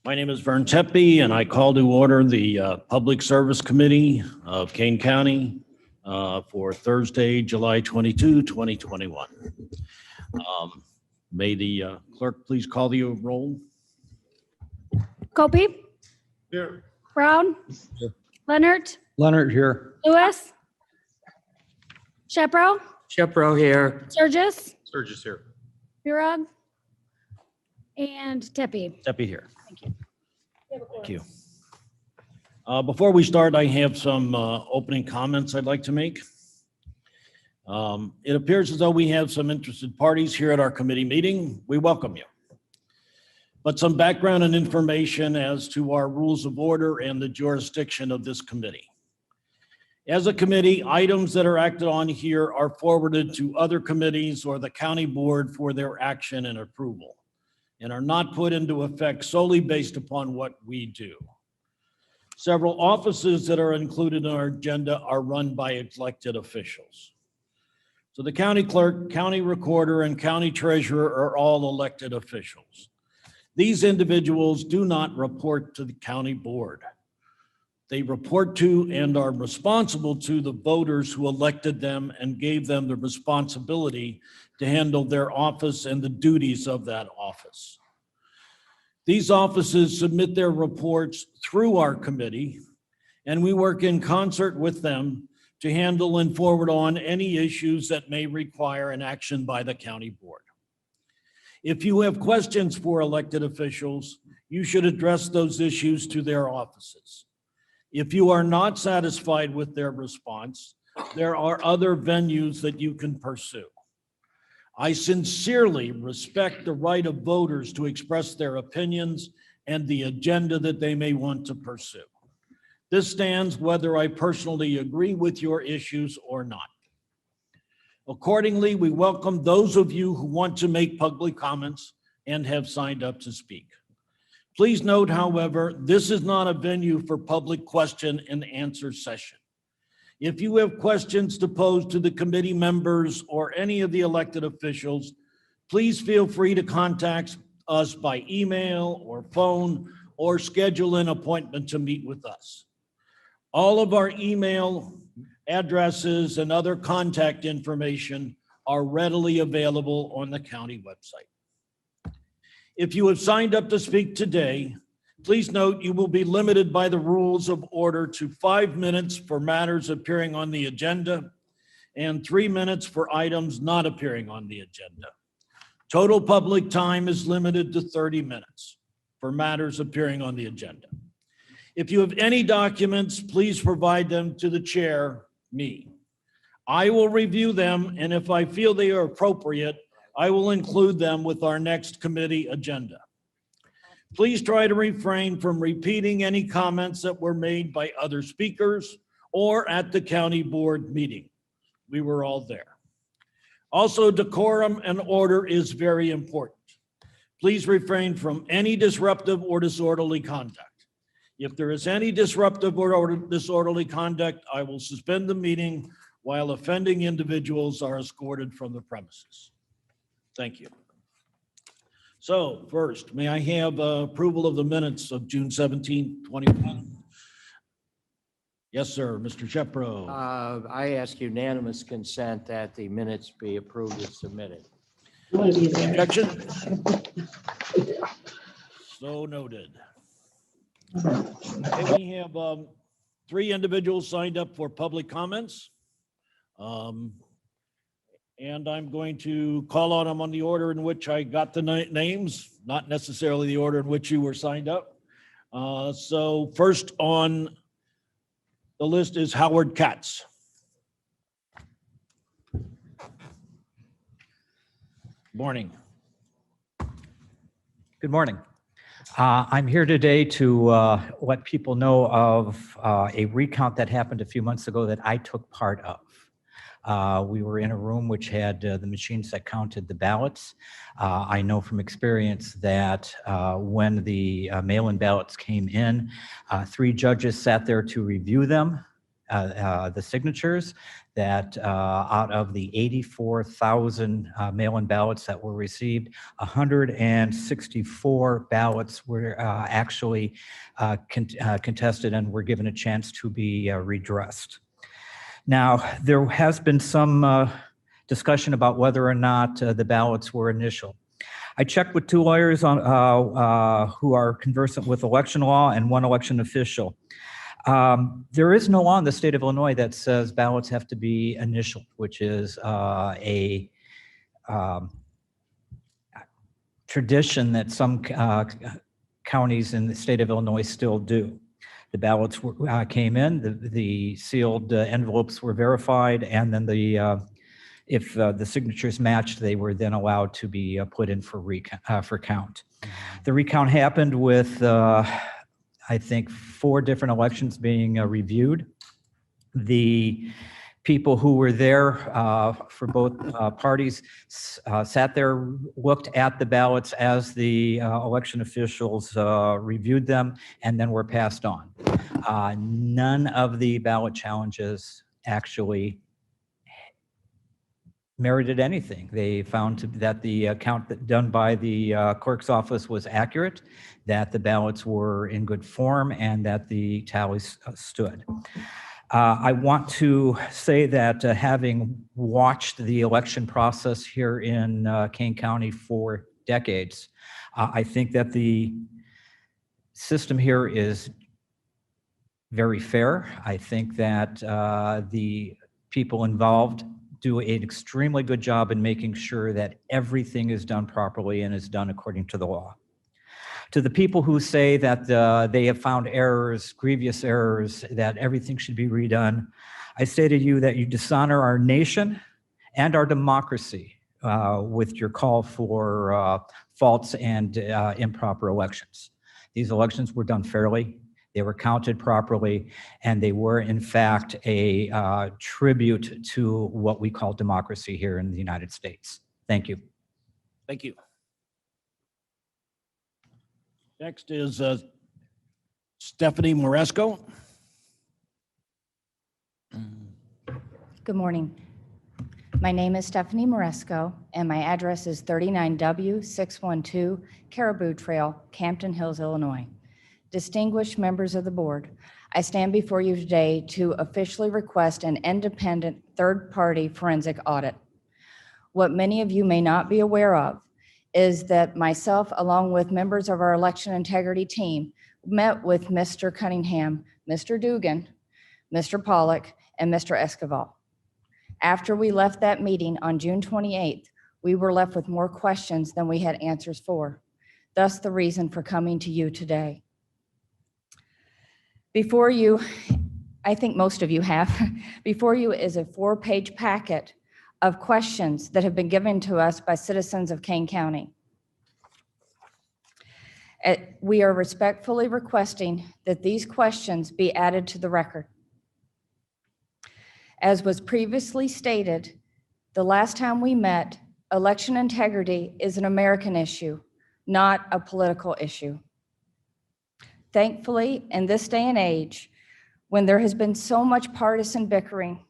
My name is Vern Tepe, and I call to order the Public Service Committee of Kane County for Thursday, July 22, 2021. May the clerk please call the roll. Copey? Here. Brown? Here. Leonard? Leonard here. Lewis? Shepro? Shepro here. Sturgis? Sturgis here. Burag? And Tepe. Tepe here. Thank you. Thank you. Before we start, I have some opening comments I'd like to make. It appears as though we have some interested parties here at our committee meeting. We welcome you. But some background and information as to our rules of order and the jurisdiction of this committee. As a committee, items that are acted on here are forwarded to other committees or the county board for their action and approval, and are not put into effect solely based upon what we do. Several offices that are included in our agenda are run by elected officials. So the county clerk, county recorder, and county treasurer are all elected officials. These individuals do not report to the county board. They report to and are responsible to the voters who elected them and gave them the responsibility to handle their office and the duties of that office. These offices submit their reports through our committee, and we work in concert with them to handle and forward on any issues that may require an action by the county board. If you have questions for elected officials, you should address those issues to their offices. If you are not satisfied with their response, there are other venues that you can pursue. I sincerely respect the right of voters to express their opinions and the agenda that they may want to pursue. This stands whether I personally agree with your issues or not. Accordingly, we welcome those of you who want to make public comments and have signed up to speak. Please note, however, this is not a venue for public question and answer session. If you have questions to pose to the committee members or any of the elected officials, please feel free to contact us by email or phone or schedule an appointment to meet with us. All of our email addresses and other contact information are readily available on the county website. If you have signed up to speak today, please note you will be limited by the rules of order to 5 minutes for matters appearing on the agenda and 3 minutes for items not appearing on the agenda. Total public time is limited to 30 minutes for matters appearing on the agenda. If you have any documents, please provide them to the chair, me. I will review them, and if I feel they are appropriate, I will include them with our next committee agenda. Please try to refrain from repeating any comments that were made by other speakers or at the county board meeting. We were all there. Also, decorum and order is very important. Please refrain from any disruptive or disorderly conduct. If there is any disruptive or disorderly conduct, I will suspend the meeting while offending individuals are escorted from the premises. Thank you. So first, may I have approval of the minutes of June 17, 2021? Yes, sir. Mr. Shepro. I ask unanimous consent that the minutes be approved as submitted. Objection? So noted. Okay, we have 3 individuals signed up for public comments. And I'm going to call on them on the order in which I got the names, not necessarily the order in which you were signed up. So first on the list is Howard Katz. Morning. Good morning. I'm here today to let people know of a recount that happened a few months ago that I took part of. We were in a room which had the machines that counted the ballots. I know from experience that when the mail-in ballots came in, 3 judges sat there to review them the signatures, that out of the 84,000 mail-in ballots that were received, 164 ballots were actually contested and were given a chance to be redressed. Now, there has been some discussion about whether or not the ballots were initial. I checked with two lawyers on, who are conversant with election law and one election official. There is no law in the state of Illinois that says ballots have to be initialed, which is a tradition that some counties in the state of Illinois still do. The ballots came in, the sealed envelopes were verified, and then if the signatures matched, they were then allowed to be put in for count. The recount happened with, I think, 4 different elections being reviewed. The people who were there for both parties sat there, looked at the ballots as the election officials reviewed them, and then were passed on. None of the ballot challenges actually merited anything. They found that the count done by the clerk's office was accurate, that the ballots were in good form, and that the tallies stood. I want to say that having watched the election process here in Kane County for decades, I think that the system here is very fair. I think that the people involved do an extremely good job in making sure that everything is done properly and is done according to the law. To the people who say that they have found errors, grievous errors, that everything should be redone, I say to you that you dishonor our nation and our democracy with your call for false and improper elections. These elections were done fairly. They were counted properly, and they were, in fact, a tribute to what we call democracy here in the United States. Thank you. Thank you. Next is Stephanie Maresco. Good morning. My name is Stephanie Maresco, and my address is 39W612 Caribou Trail, Camden Hills, Illinois. Distinguished members of the board, I stand before you today to officially request an independent third-party forensic audit. What many of you may not be aware of is that myself, along with members of our election integrity team, met with Mr. Cunningham, Mr. Dugan, Mr. Pollock, and Mr. Escoval. After we left that meeting on June 28th, we were left with more questions than we had answers for. Thus, the reason for coming to you today. Before you, I think most of you have, before you is a 4-page packet of questions that have been given to us by citizens of Kane County. We are respectfully requesting that these questions be added to the record. As was previously stated, the last time we met, election integrity is an American issue, not a political issue. Thankfully, in this day and age, when there has been so much partisan bickering,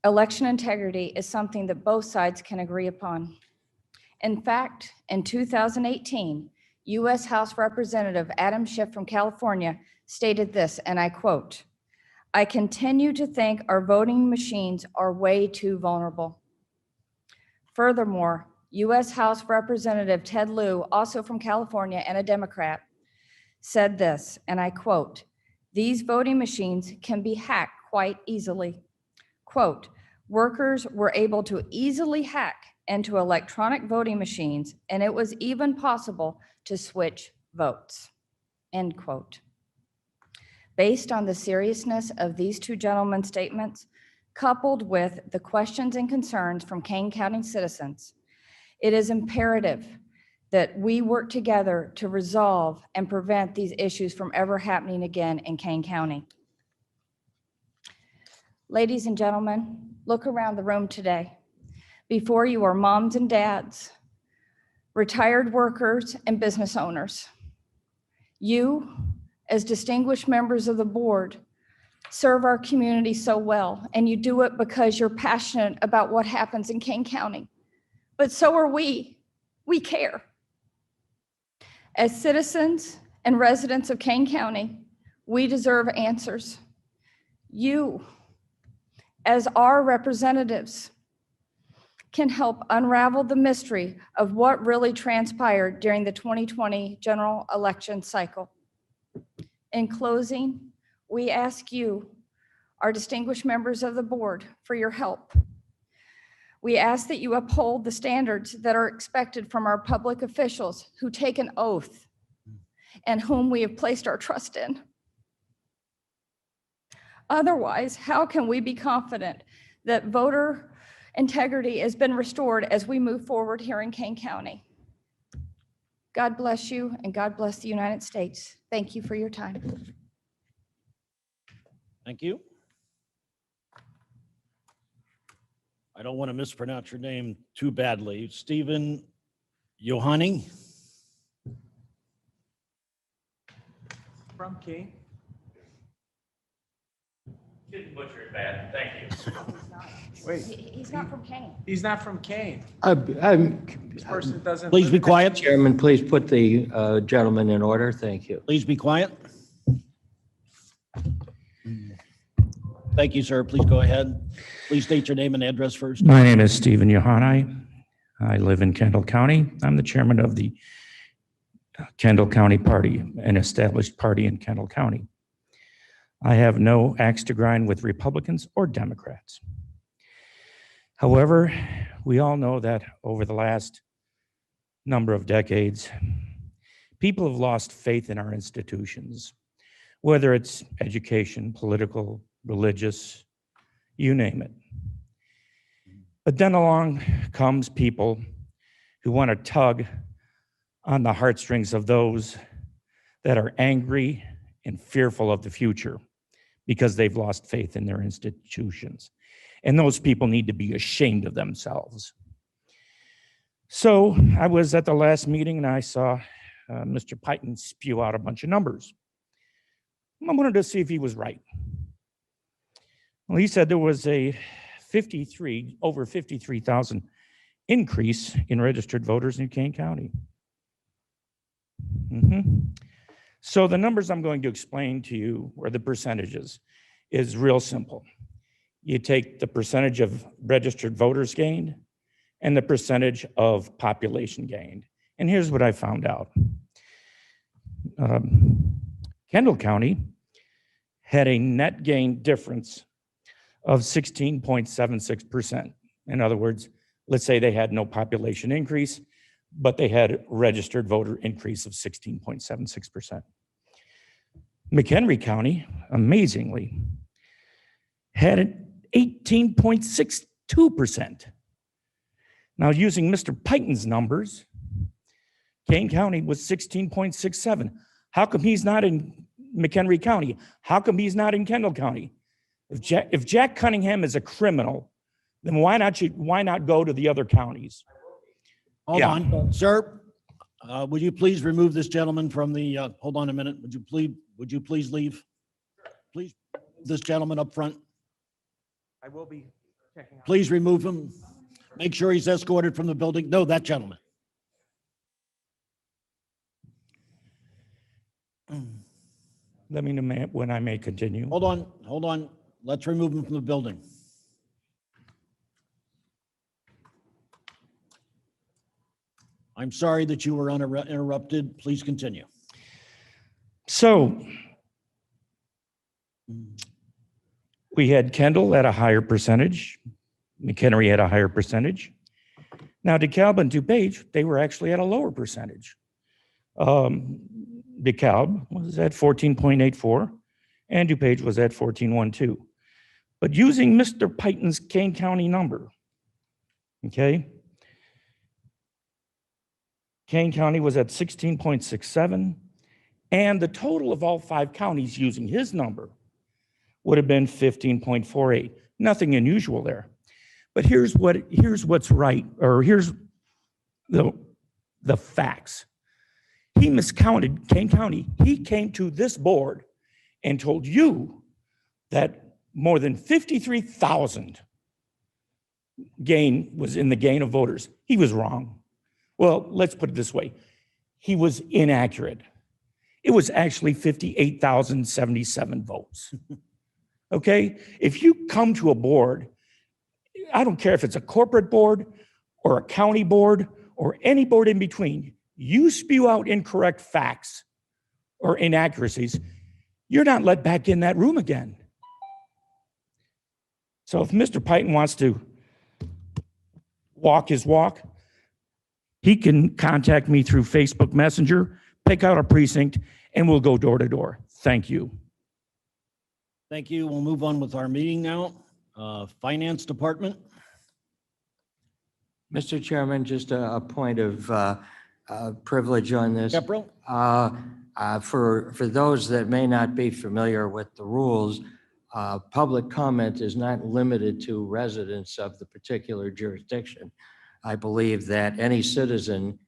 election integrity is something that both sides can agree upon. In fact, in 2018, U.S. House Representative Adam Schiff from California stated this, and I quote, "I continue to think our voting machines are way too vulnerable." Furthermore, U.S. House Representative Ted Lieu, also from California and a Democrat, said this, and I quote, "These voting machines can be hacked quite easily." Quote, "Workers were able to easily hack into electronic voting machines, and it was even possible to switch votes." End quote. Based on the seriousness of these two gentlemen's statements, coupled with the questions and concerns from Kane County citizens, it is imperative that we work together to resolve and prevent these issues from ever happening again in Kane County. Ladies and gentlemen, look around the room today. Before you are moms and dads, retired workers, and business owners. You, as distinguished members of the board, serve our community so well, and you do it because you're passionate about what happens in Kane County. But so are we. We care. As citizens and residents of Kane County, we deserve answers. You, as our representatives, can help unravel the mystery of what really transpired during the 2020 general election cycle. In closing, we ask you, our distinguished members of the board, for your help. We ask that you uphold the standards that are expected from our public officials who take an oath and whom we have placed our trust in. Otherwise, how can we be confident that voter integrity has been restored as we move forward here in Kane County? God bless you, and God bless the United States. Thank you for your time. Thank you. I don't want to mispronounce your name too badly. Stephen Yohan. From Kane. Didn't butcher it bad, thank you. Wait, He's not from Kane. he's not from Kane. I'm, This person doesn't. Please live be in- quiet. Chairman, please put the gentleman in order. Thank you. Please be quiet. Thank you, sir. Please go ahead. Please state your name and address first. My name is Stephen Yohan. I live in Kendall County. I'm the chairman of the Kendall County Party, an established party in Kendall County. I have no axe to grind with Republicans or Democrats. However, we all know that over the last number of decades, people have lost faith in our institutions, whether it's education, political, religious, you name it. But then along comes people who want to tug on the heartstrings of those that are angry and fearful of the future because they've lost faith in their institutions. And those people need to be ashamed of themselves. So I was at the last meeting and I saw Mr. Pyton spew out a bunch of numbers. I wanted to see if he was right. Well, he said there was a over 53,000 increase in registered voters in Kane County. So the numbers I'm going to explain to you, or the percentages, is real simple. You take the percentage of registered voters gained and the percentage of population gained. And here's what I found out. Kendall County had a net gain difference of 16.76%. In other words, let's say they had no population increase, but they had registered voter increase of 16.76%. McHenry County, amazingly, had an 18.62%. Now, using Mr. Pyton's numbers, Kane County was 16.67. How come he's not in McHenry County? How come he's not in Kendall County? If Jack Cunningham is a criminal, then why not go to the other counties? Hold Yeah. on, sir. Would you please remove this gentleman from the, hold on a minute. Would you please leave? Please, this gentleman up front, I will be checking out. please remove him. Make sure he's escorted from the building. No, that gentleman. Let me know when I may continue. Hold on. Let's remove him from the building. I'm sorry that you were interrupted. Please continue. So we had Kendall at a higher percentage. McHenry at a higher percentage. Now DeKalb and DuPage, they were actually at a lower percentage. DeKalb was at 14.84 and DuPage was at 14.12. But using Mr. Pyton's Kane County number, okay? Kane County was at 16.67, and the total of all 5 counties using his number would have been 15.48. Nothing unusual there. But here's what's right, or here's the facts. He miscounted Kane County. He came to this board and told you that more than 53,000 gain was in the gain of voters. He was wrong. Well, let's put it this way. He was inaccurate. It was actually 58,077 votes. Okay? If you come to a board, I don't care if it's a corporate board or a county board or any board in between, you spew out incorrect facts or inaccuracies, you're not let back in that room again. So if Mr. Payton wants to walk his walk, he can contact me through Facebook Messenger, pick out a precinct, and we'll go door to door. Thank you. Thank you. We'll move on with our meeting now. Finance Department. Mr. Chairman, just a point of privilege on this. Shepro? For those that may not be familiar with the rules, public comment is not limited to residents of the particular jurisdiction. I believe that any citizen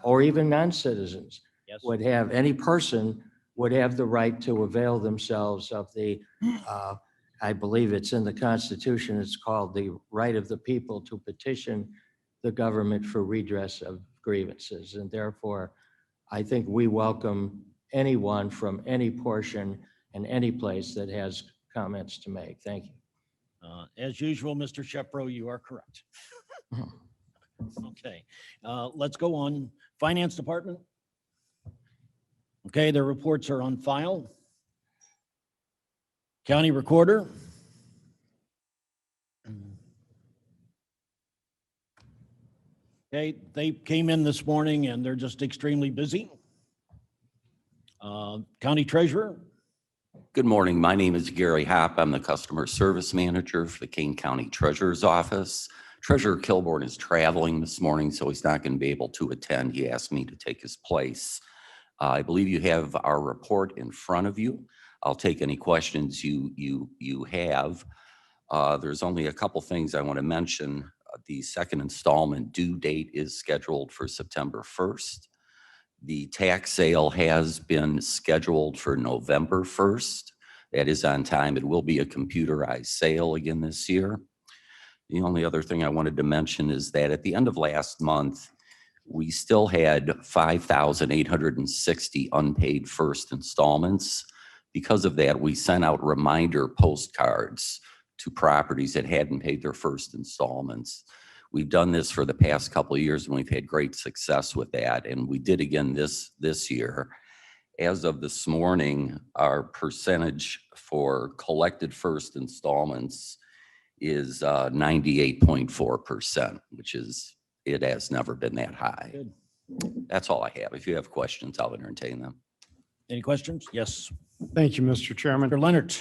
or even non-citizens Yes. would have, any person would have the right to avail themselves of the, I believe it's in the Constitution, it's called the right of the people to petition the government for redress of grievances. And therefore, I think we welcome anyone from any portion and any place that has comments to make. Thank you. As usual, Mr. Shepro, you are correct. Okay, let's go on. Finance Department. Okay, their reports are on file. County Recorder. Okay, they came in this morning and they're just extremely busy. County Treasurer. Good morning. My name is Gary Hopp. I'm the Customer Service Manager for the Kane County Treasurer's Office. Treasurer Kilborn is traveling this morning, so he's not going to be able to attend. He asked me to take his place. I believe you have our report in front of you. I'll take any questions you have. There's only a couple things I want to mention. The second installment due date is scheduled for September 1st. The tax sale has been scheduled for November 1st. That is on time. It will be a computerized sale again this year. The only other thing I wanted to mention is that at the end of last month, we still had 5,860 unpaid first installments. Because of that, we sent out reminder postcards to properties that hadn't paid their first installments. We've done this for the past couple of years and we've had great success with that. And we did again this year. As of this morning, our percentage for collected first installments is 98.4%, which is, it has never been that high. Good. That's all I have. If you have questions, I'll entertain them. Any questions? Yes. Thank you, Mr. Chairman. Mr. Leonard.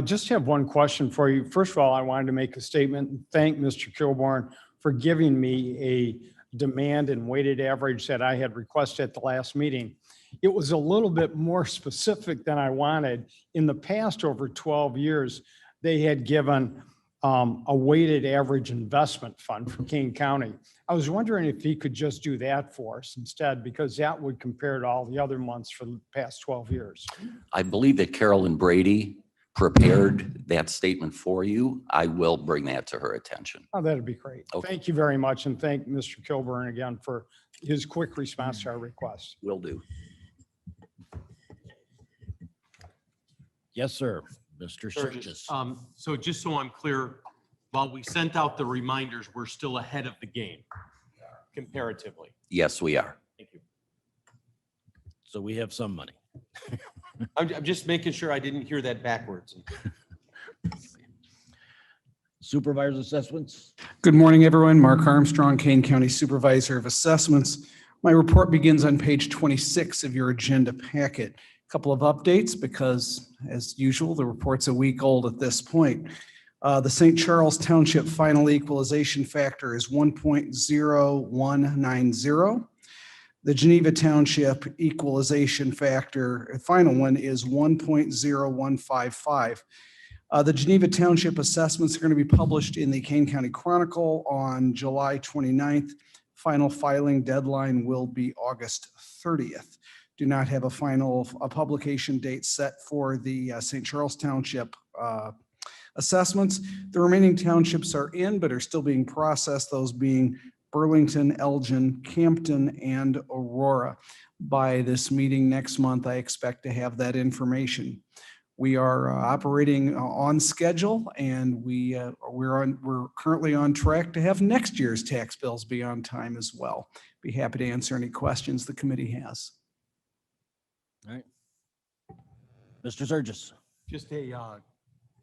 Just have one question for you. First of all, I wanted to make a statement and thank Mr. Kilborn for giving me a demand and weighted average that I had requested at the last meeting. It was a little bit more specific than I wanted. In the past, over 12 years, they had given a weighted average investment fund for Kane County. I was wondering if he could just do that for us instead, because that would compare to all the other months for the past 12 years. I believe that Carolyn Brady prepared that statement for you. I will bring that to her attention. Oh, that'd be great. Okay. Thank you very much. And thank Mr. Kilburn again for his quick response to our request. Will do. Yes, sir. Mr. Sturgis. So just so I'm clear, while we sent out the reminders, we're still ahead of the game comparatively. Yes, we are. Thank you. So we have some money. I'm just making sure I didn't hear that backwards. Supervisor's assessments. Good morning, everyone. Mark Armstrong, Kane County Supervisor of Assessments. My report begins on page 26 of your agenda packet. A couple of updates because, as usual, the report's a week old at this point. The St. Charles Township final equalization factor is 1.0190. The Geneva Township equalization factor, final one, is 1.0155. The Geneva Township assessments are going to be published in the Kane County Chronicle on July 29th. Final filing deadline will be August 30th. Do not have a final publication date set for the St. Charles Township assessments. The remaining townships are in, but are still being processed, those being Burlington, Elgin, Camden, and Aurora. By this meeting next month, I expect to have that information. We are operating on schedule, and we're currently on track to have next year's tax bills be on time as well. Be happy to answer any questions the committee has. All right. Mr. Surgis. Just a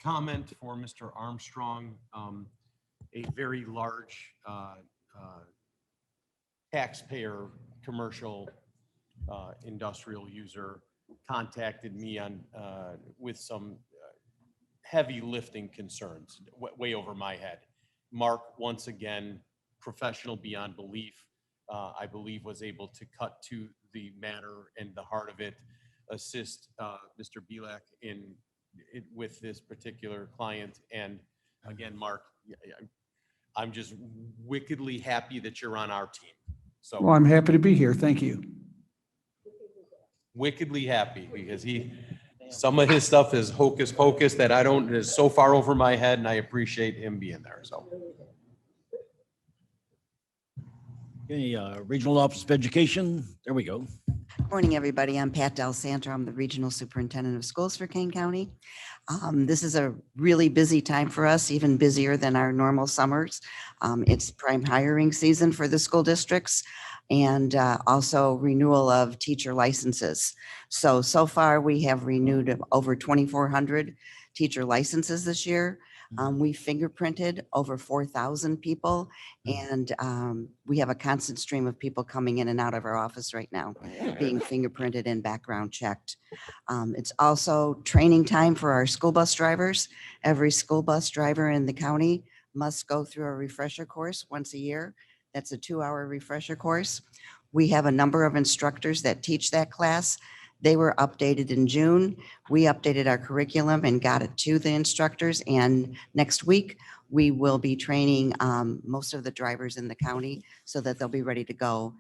comment for Mr. Armstrong. A very large taxpayer, commercial, industrial user contacted me on with some heavy lifting concerns, way over my head. Mark, once again, professional beyond belief, I believe was able to cut to the matter and the heart of it, assist Mr. Belak with this particular client. And again, Mark, I'm just wickedly happy that you're on our team. So Well, I'm happy to be here. Thank you. wickedly happy because some of his stuff is hocus pocus that is so far over my head, and I appreciate him being there. So. Okay, Regional Office of Education. There we go. Morning, everybody. I'm Pat Del Santo. I'm the Regional Superintendent of Schools for Kane County. This is a really busy time for us, even busier than our normal summers. It's prime hiring season for the school districts and also renewal of teacher licenses. So far we have renewed over 2,400 teacher licenses this year. We fingerprinted over 4,000 people, and we have a constant stream of people coming in and out of our office right now, being fingerprinted and background checked. It's also training time for our school bus drivers. Every school bus driver in the county must go through a refresher course once a year. That's a 2-hour refresher course. We have a number of instructors that teach that class. They were updated in June. We updated our curriculum and got it to the instructors. And next week, we will be training most of the drivers in the county so that they'll be ready to go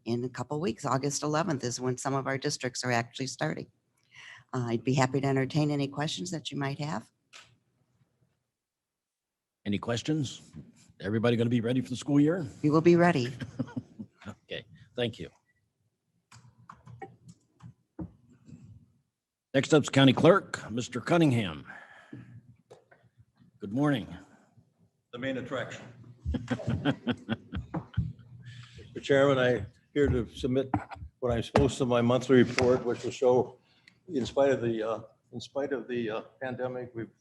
in a couple weeks. August 11th is when some of our districts are actually starting. I'd be happy to entertain any questions that you might have. Any questions? Everybody going to be ready for the school year? We will be ready. Okay, thank you. Next up's County Clerk, Mr. Cunningham. Good morning. The main attraction. Mr. Chairman, I'm here to submit what I'm supposed to, my monthly report, which will show, in spite of the pandemic, we've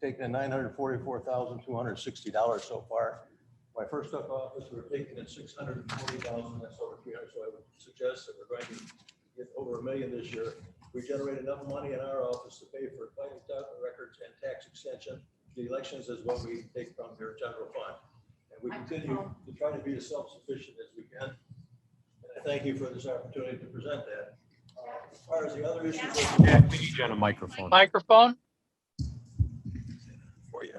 taken $944,260 so far. When I first took office, we were taking in $640,000. That's over 300. So I would suggest that we're going to get over $1 million this year. We generate enough money in our office to pay for vital document records and tax extension. The elections is what we take from your general fund. And we continue to try to be as self-sufficient as we can. And I thank you for this opportunity to present that. As far as the other issues. Yeah, we need you on a microphone. Microphone? For you.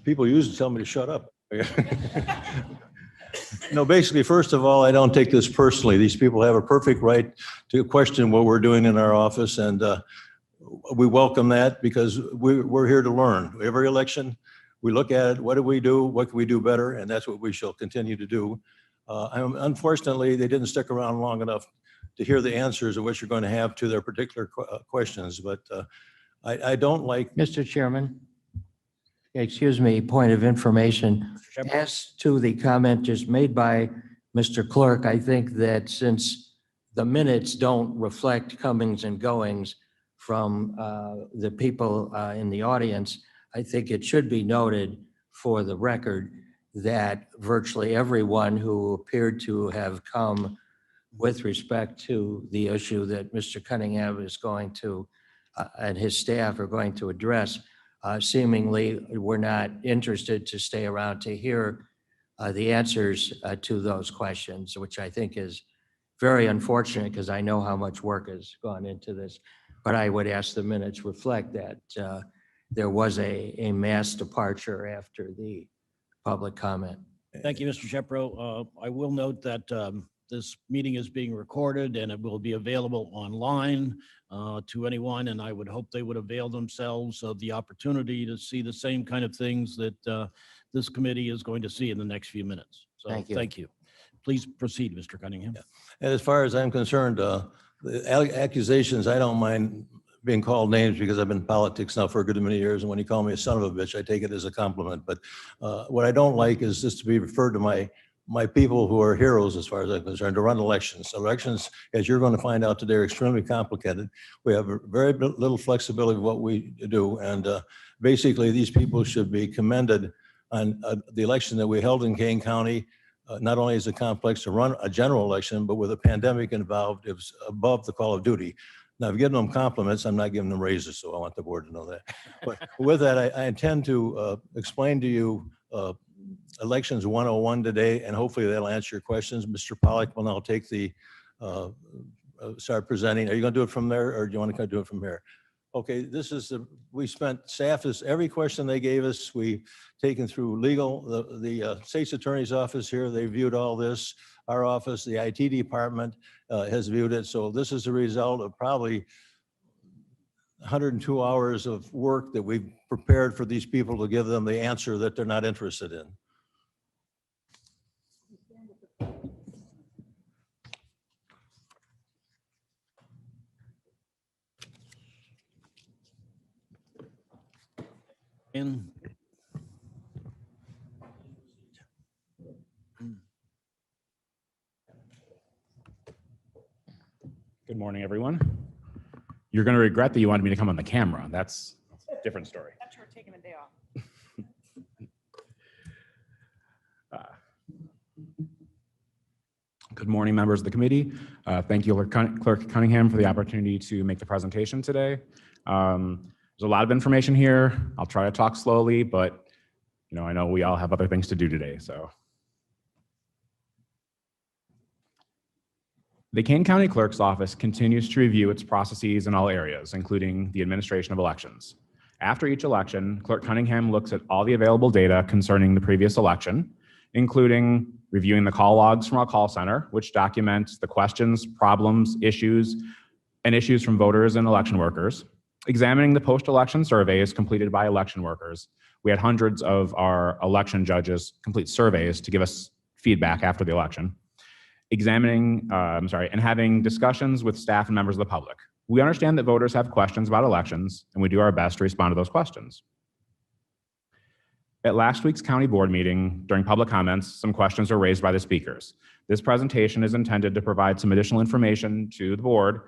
People usually tell me to shut up. No, basically, first of all, I don't take this personally. These people have a perfect right to question what we're doing in our office, and we welcome that because we're here to learn. Every election, we look at it, what do we do, what can we do better, and that's what we shall continue to do. Unfortunately, they didn't stick around long enough to hear the answers of what you're going to have to their particular questions, but I don't like. Mr. Chairman, excuse me, point of information. As to the comment just made by Mr. Clerk, I think that since the minutes don't reflect comings and goings from the people in the audience, I think it should be noted for the record that virtually everyone who appeared to have come with respect to the issue that Mr. Cunningham is going to and his staff are going to address seemingly were not interested to stay around to hear the answers to those questions, which I think is very unfortunate because I know how much work has gone into this. But I would ask the minutes reflect that there was a mass departure after the public comment. Thank you, Mr. Shepro. I will note that this meeting is being recorded and it will be available online to anyone, and I would hope they would avail themselves of the opportunity to see the same kind of things that this committee is going to see in the next few minutes. So Thank you. Please proceed, Mr. Cunningham. And as far as I'm concerned, the accusations, I don't mind being called names because I've been in politics now for a good many years. And when you call me a son of a bitch, I take it as a compliment. But what I don't like is just to be referred to my people who are heroes, as far as I'm concerned, to run elections. Elections, as you're going to find out today, are extremely complicated. We have very little flexibility of what we do. And basically, these people should be commended on the election that we held in Kane County. Not only is it complex to run a general election, but with a pandemic involved, it was above the call of duty. Now, I've given them compliments. I'm not giving them raises, so I want the board to know that. But with that, I intend to explain to you Elections 101 today, and hopefully that'll answer your questions. Mr. Pollack will now take start presenting. Are you going to do it from there, or do you want to do it from here? Okay, we spent staff every question they gave us. We taken through legal, the state's attorney's office here. They viewed all this. Our office, the IT department has viewed it. So this is a result of probably 102 hours of work that we've prepared for these people to give them the answer that they're not interested in. Good morning, everyone. You're going to regret that you wanted me to come on the camera. That's a different story. That's her taking a day off. Good morning, members of the committee. Thank you, Clerk Cunningham, for the opportunity to make the presentation today. There's a lot of information here. I'll try to talk slowly, but I know we all have other things to do today. So, the Kane County Clerk's Office continues to review its processes in all areas, including the administration of elections. After each election, Clerk Cunningham looks at all the available data concerning the previous election, including reviewing the call logs from our call center, which documents the questions, problems, issues from voters and election workers, examining the post-election surveys completed by election workers. We had hundreds of our election judges complete surveys to give us feedback after the election. And having discussions with staff and members of the public. We understand that voters have questions about elections, and we do our best to respond to those questions. At last week's county board meeting, during public comments, some questions were raised by the speakers. This presentation is intended to provide some additional information to the board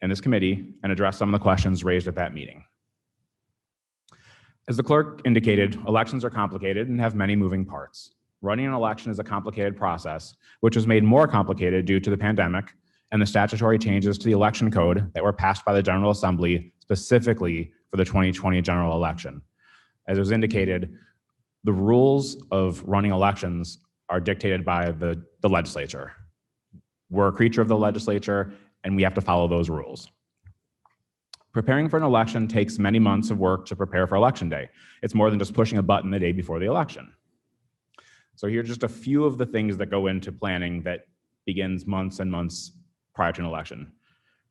and this committee and address some of the questions raised at that meeting. As the clerk indicated, elections are complicated and have many moving parts. Running an election is a complicated process, which was made more complicated due to the pandemic and the statutory changes to the election code that were passed by the General Assembly specifically for the 2020 general election. As was indicated, the rules of running elections are dictated by the legislature. We're a creature of the legislature, and we have to follow those rules. Preparing for an election takes many months of work to prepare for election day. It's more than just pushing a button the day before the election. So here are just a few of the things that go into planning that begins months and months prior to an election.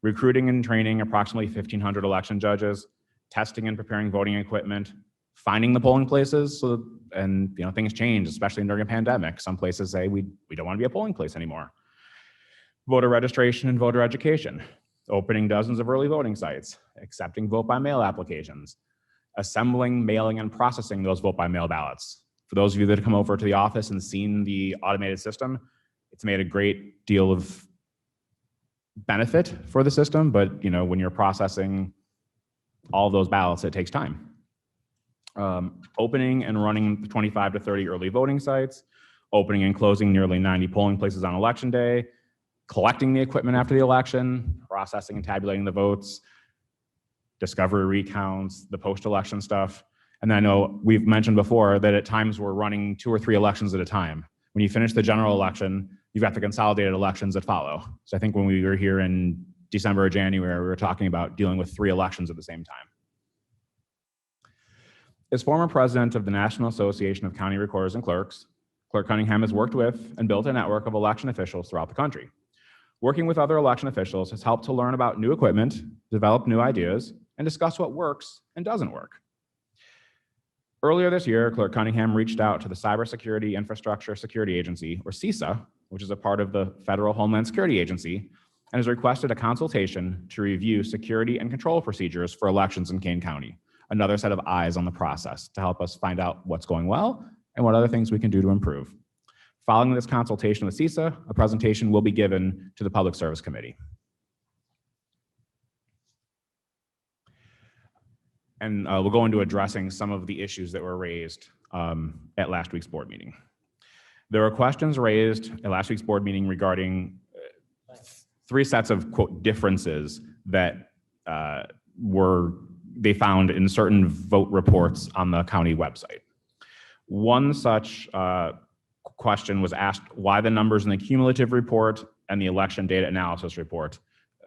Recruiting and training approximately 1,500 election judges, testing and preparing voting equipment, finding the polling places, and things change, especially during a pandemic. Some places say we don't want to be a polling place anymore. Voter registration and voter education, opening dozens of early voting sites, accepting vote-by-mail applications, assembling, mailing, and processing those vote-by-mail ballots. For those of you that have come over to the office and seen the automated system, it's made a great deal of benefit for the system, but when you're processing all of those ballots, it takes time. Opening and running 25 to 30 early voting sites, opening and closing nearly 90 polling places on election day, collecting the equipment after the election, processing and tabulating the votes, discovery recounts, the post-election stuff. And I know we've mentioned before that at times we're running 2 or 3 elections at a time. When you finish the general election, you've got the consolidated elections that follow. So I think when we were here in December or January, we were talking about dealing with 3 elections at the same time. As former president of the National Association of County Recorders and Clerks, Clerk Cunningham has worked with and built a network of election officials throughout the country. Working with other election officials has helped to learn about new equipment, develop new ideas, and discuss what works and doesn't work. Earlier this year, Clerk Cunningham reached out to the Cybersecurity Infrastructure Security Agency, or CISA, which is a part of the Federal Homeland Security Agency, and has requested a consultation to review security and control procedures for elections in Kane County, another set of eyes on the process to help us find out what's going well and what other things we can do to improve. Following this consultation with CISA, a presentation will be given to the Public Service Committee. And we'll go into addressing some of the issues that were raised at last week's board meeting. There were questions raised at last week's board meeting regarding three sets of, quote, differences that they found in certain vote reports on the county website. One such question was asked why the numbers in the cumulative report and the election data analysis report.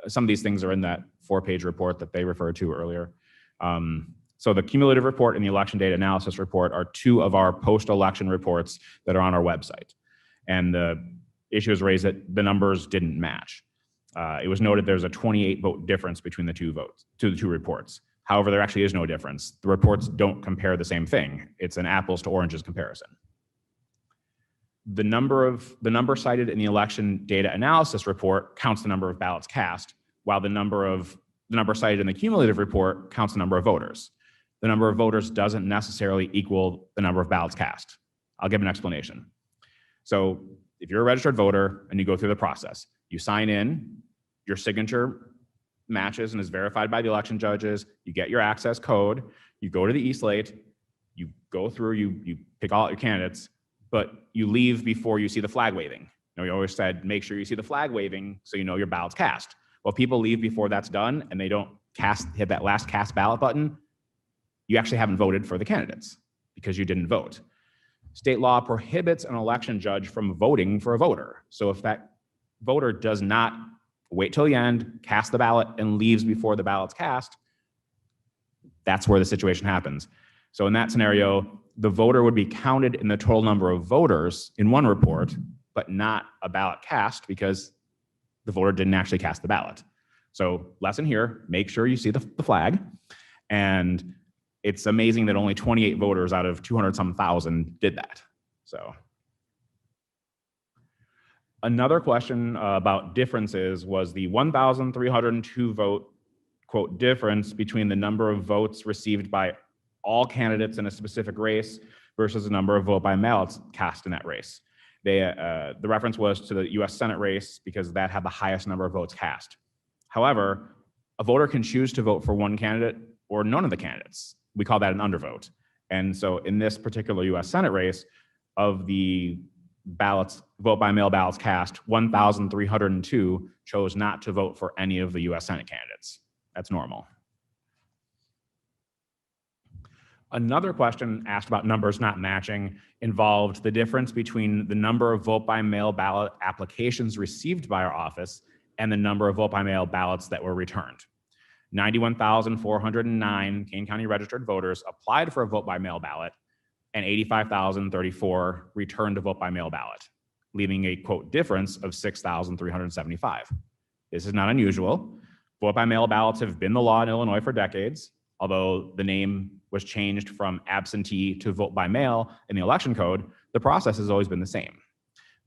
Some of these things are in that 4-page report that they referred to earlier. So the cumulative report and the election data analysis report are two of our post-election reports that are on our website. And the issue was raised that the numbers didn't match. It was noted there's a 28 vote difference between the two reports. However, there actually is no difference. The reports don't compare the same thing. It's an apples to oranges comparison. The number cited in the election data analysis report counts the number of ballots cast, while the number cited in the cumulative report counts the number of voters. The number of voters doesn't necessarily equal the number of ballots cast. I'll give an explanation. So if you're a registered voter and you go through the process, you sign in, your signature matches and is verified by the election judges, you get your access code, you go to the e-slate, you go through, you pick all your candidates, but you leave before you see the flag waving. We always said, make sure you see the flag waving so you know your ballot's cast. Well, people leave before that's done and they don't hit that last cast ballot button, you actually haven't voted for the candidates because you didn't vote. State law prohibits an election judge from voting for a voter. So if that voter does not wait till the end, cast the ballot, and leaves before the ballot's cast, that's where the situation happens. So in that scenario, the voter would be counted in the total number of voters in one report, but not a ballot cast because the voter didn't actually cast the ballot. So lesson here, make sure you see the flag. And it's amazing that only 28 voters out of 200-some thousand did that. So another question about differences was the 1,302 vote, quote, difference between the number of votes received by all candidates in a specific race versus the number of vote by ballots cast in that race. The reference was to the US Senate race because that had the highest number of votes cast. However, a voter can choose to vote for one candidate or none of the candidates. We call that an undervote. And so in this particular US Senate race, of the ballots, vote by mail ballots cast, 1,302 chose not to vote for any of the US Senate candidates. That's normal. Another question asked about numbers not matching involved the difference between the number of vote by mail ballot applications received by our office and the number of vote by mail ballots that were returned. 91,409 Kane County registered voters applied for a vote by mail ballot and 85,034 returned a vote by mail ballot, leaving a, quote, difference of 6,375. This is not unusual. Vote by mail ballots have been the law in Illinois for decades, although the name was changed from absentee to vote by mail in the election code. The process has always been the same.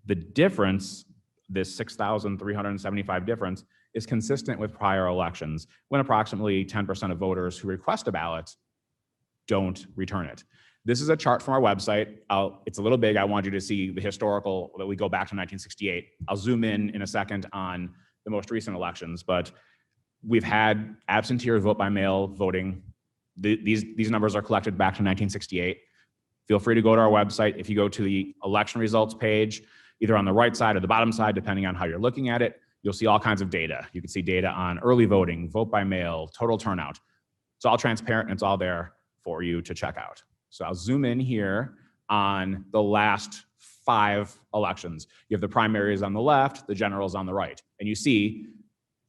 The difference, this 6,375 difference, is consistent with prior elections when approximately 10% of voters who request a ballot don't return it. This is a chart from our website. It's a little big. I want you to see the historical that we go back to 1968. I'll zoom in a second on the most recent elections, but we've had absentee or vote by mail voting. These numbers are collected back to 1968. Feel free to go to our website. If you go to the election results page, either on the right side or the bottom side, depending on how you're looking at it, you'll see all kinds of data. You can see data on early voting, vote by mail, total turnout. It's all transparent and it's all there for you to check out. So I'll zoom in here on the last 5 elections. You have the primaries on the left, the generals on the right, and you see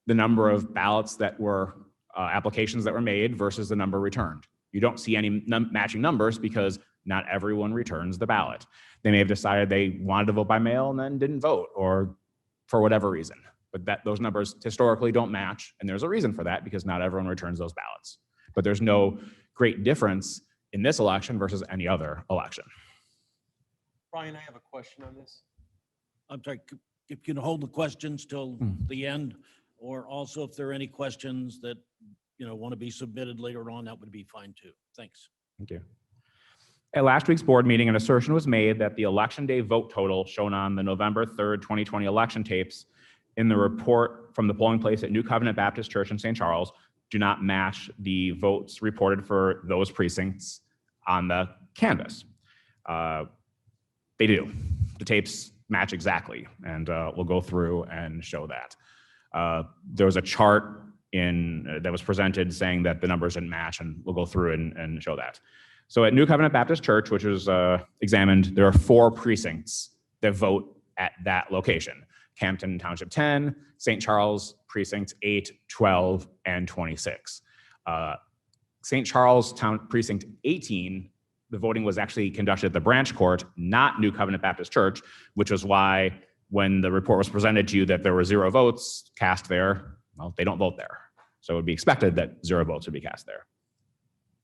the number of ballots that were, applications that were made versus the number returned. You don't see any matching numbers because not everyone returns the ballot. They may have decided they wanted to vote by mail and then didn't vote, or for whatever reason. But those numbers historically don't match, and there's a reason for that because not everyone returns those ballots. But there's no great difference in this election versus any other election. Brian, I have a question on this. I'm sorry, if you can hold the questions till the end, or also if there are any questions that, want to be submitted later on, that would be fine too. Thanks. Thank you. At last week's board meeting, an assertion was made that the election day vote total shown on the November 3rd, 2020 election tapes in the report from the polling place at New Covenant Baptist Church in St. Charles do not match the votes reported for those precincts on the canvas. They do. The tapes match exactly, and we'll go through and show that. There was a chart that was presented saying that the numbers didn't match, and we'll go through and show that. So at New Covenant Baptist Church, which was examined, there are 4 precincts that vote at that location: Camden Township 10, St. Charles Precincts 8, 12, and 26. St. Charles Precinct 18, the voting was actually conducted at the branch court, not New Covenant Baptist Church, which was why when the report was presented to you that there were 0 votes cast there, well, they don't vote there. So it would be expected that 0 votes would be cast there.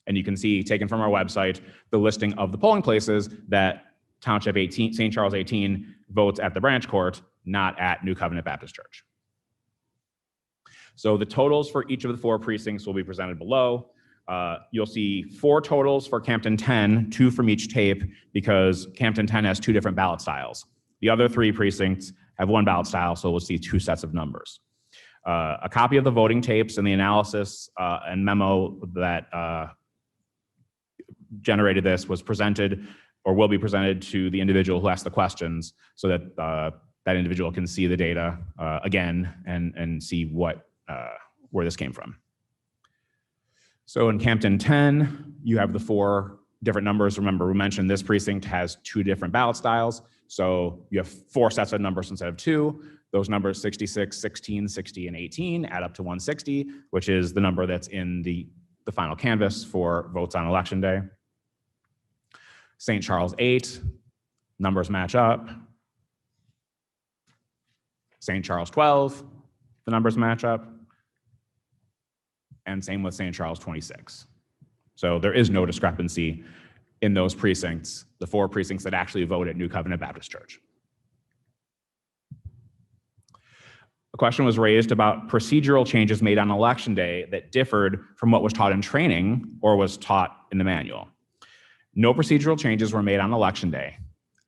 And you can see, taken from our website, the listing of the polling places that Township 18, St. Charles 18 votes at the branch court, not at New Covenant Baptist Church. So the totals for each of the 4 precincts will be presented below. You'll see 4 totals for Camden 10, 2 from each tape, because Camden 10 has 2 different ballot styles. The other 3 precincts have 1 ballot style, so we'll see 2 sets of numbers. A copy of the voting tapes and the analysis and memo that generated this was presented or will be presented to the individual who asked the questions, so that that individual can see the data again and see where this came from. So in Camden 10, you have the 4 different numbers. Remember, we mentioned this precinct has 2 different ballot styles. So you have 4 sets of numbers instead of 2. Those numbers, 66, 16, 60, and 18, add up to 160, which is the number that's in the final canvas for votes on election day. St. Charles 8, numbers match up. St. Charles 12, the numbers match up. And same with St. Charles 26. So there is no discrepancy in those precincts, the 4 precincts that actually vote at New Covenant Baptist Church. A question was raised about procedural changes made on election day that differed from what was taught in training or was taught in the manual. No procedural changes were made on election day.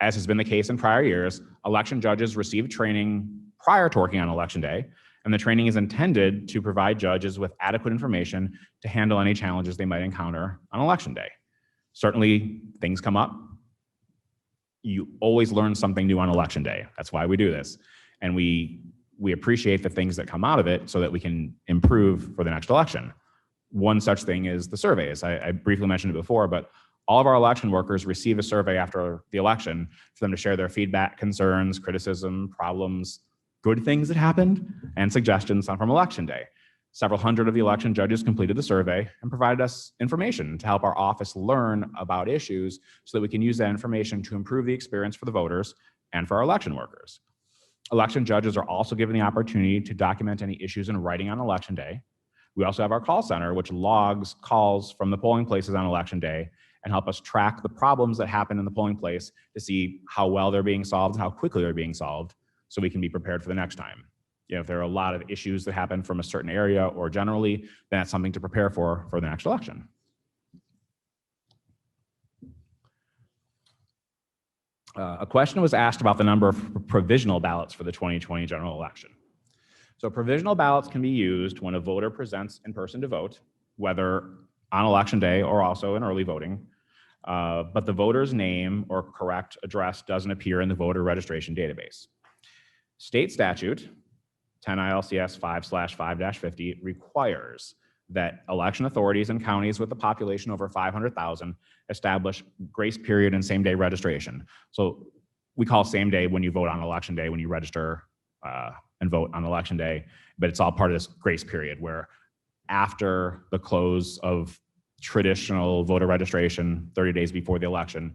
As has been the case in prior years, election judges received training prior to working on election day, and the training is intended to provide judges with adequate information to handle any challenges they might encounter on election day. Certainly, things come up. You always learn something new on election day. That's why we do this. And we appreciate the things that come out of it so that we can improve for the next election. One such thing is the surveys. I briefly mentioned it before, but all of our election workers receive a survey after the election for them to share their feedback, concerns, criticism, problems, good things that happened, and suggestions from election day. Several hundred of the election judges completed the survey and provided us information to help our office learn about issues so that we can use that information to improve the experience for the voters and for our election workers. Election judges are also given the opportunity to document any issues in writing on election day. We also have our call center, which logs calls from the polling places on election day and help us track the problems that happen in the polling place to see how well they're being solved and how quickly they're being solved so we can be prepared for the next time. If there are a lot of issues that happen from a certain area or generally, then that's something to prepare for the next election. A question was asked about the number of provisional ballots for the 2020 general election. So provisional ballots can be used when a voter presents in person to vote, whether on election day or also in early voting, but the voter's name or correct address doesn't appear in the voter registration database. State statute 10 ILCS 5/5-50 requires that election authorities in counties with a population over 500,000 establish grace period and same-day registration. So we call same day when you vote on election day, when you register and vote on election day, but it's all part of this grace period where after the close of traditional voter registration, 30 days before the election,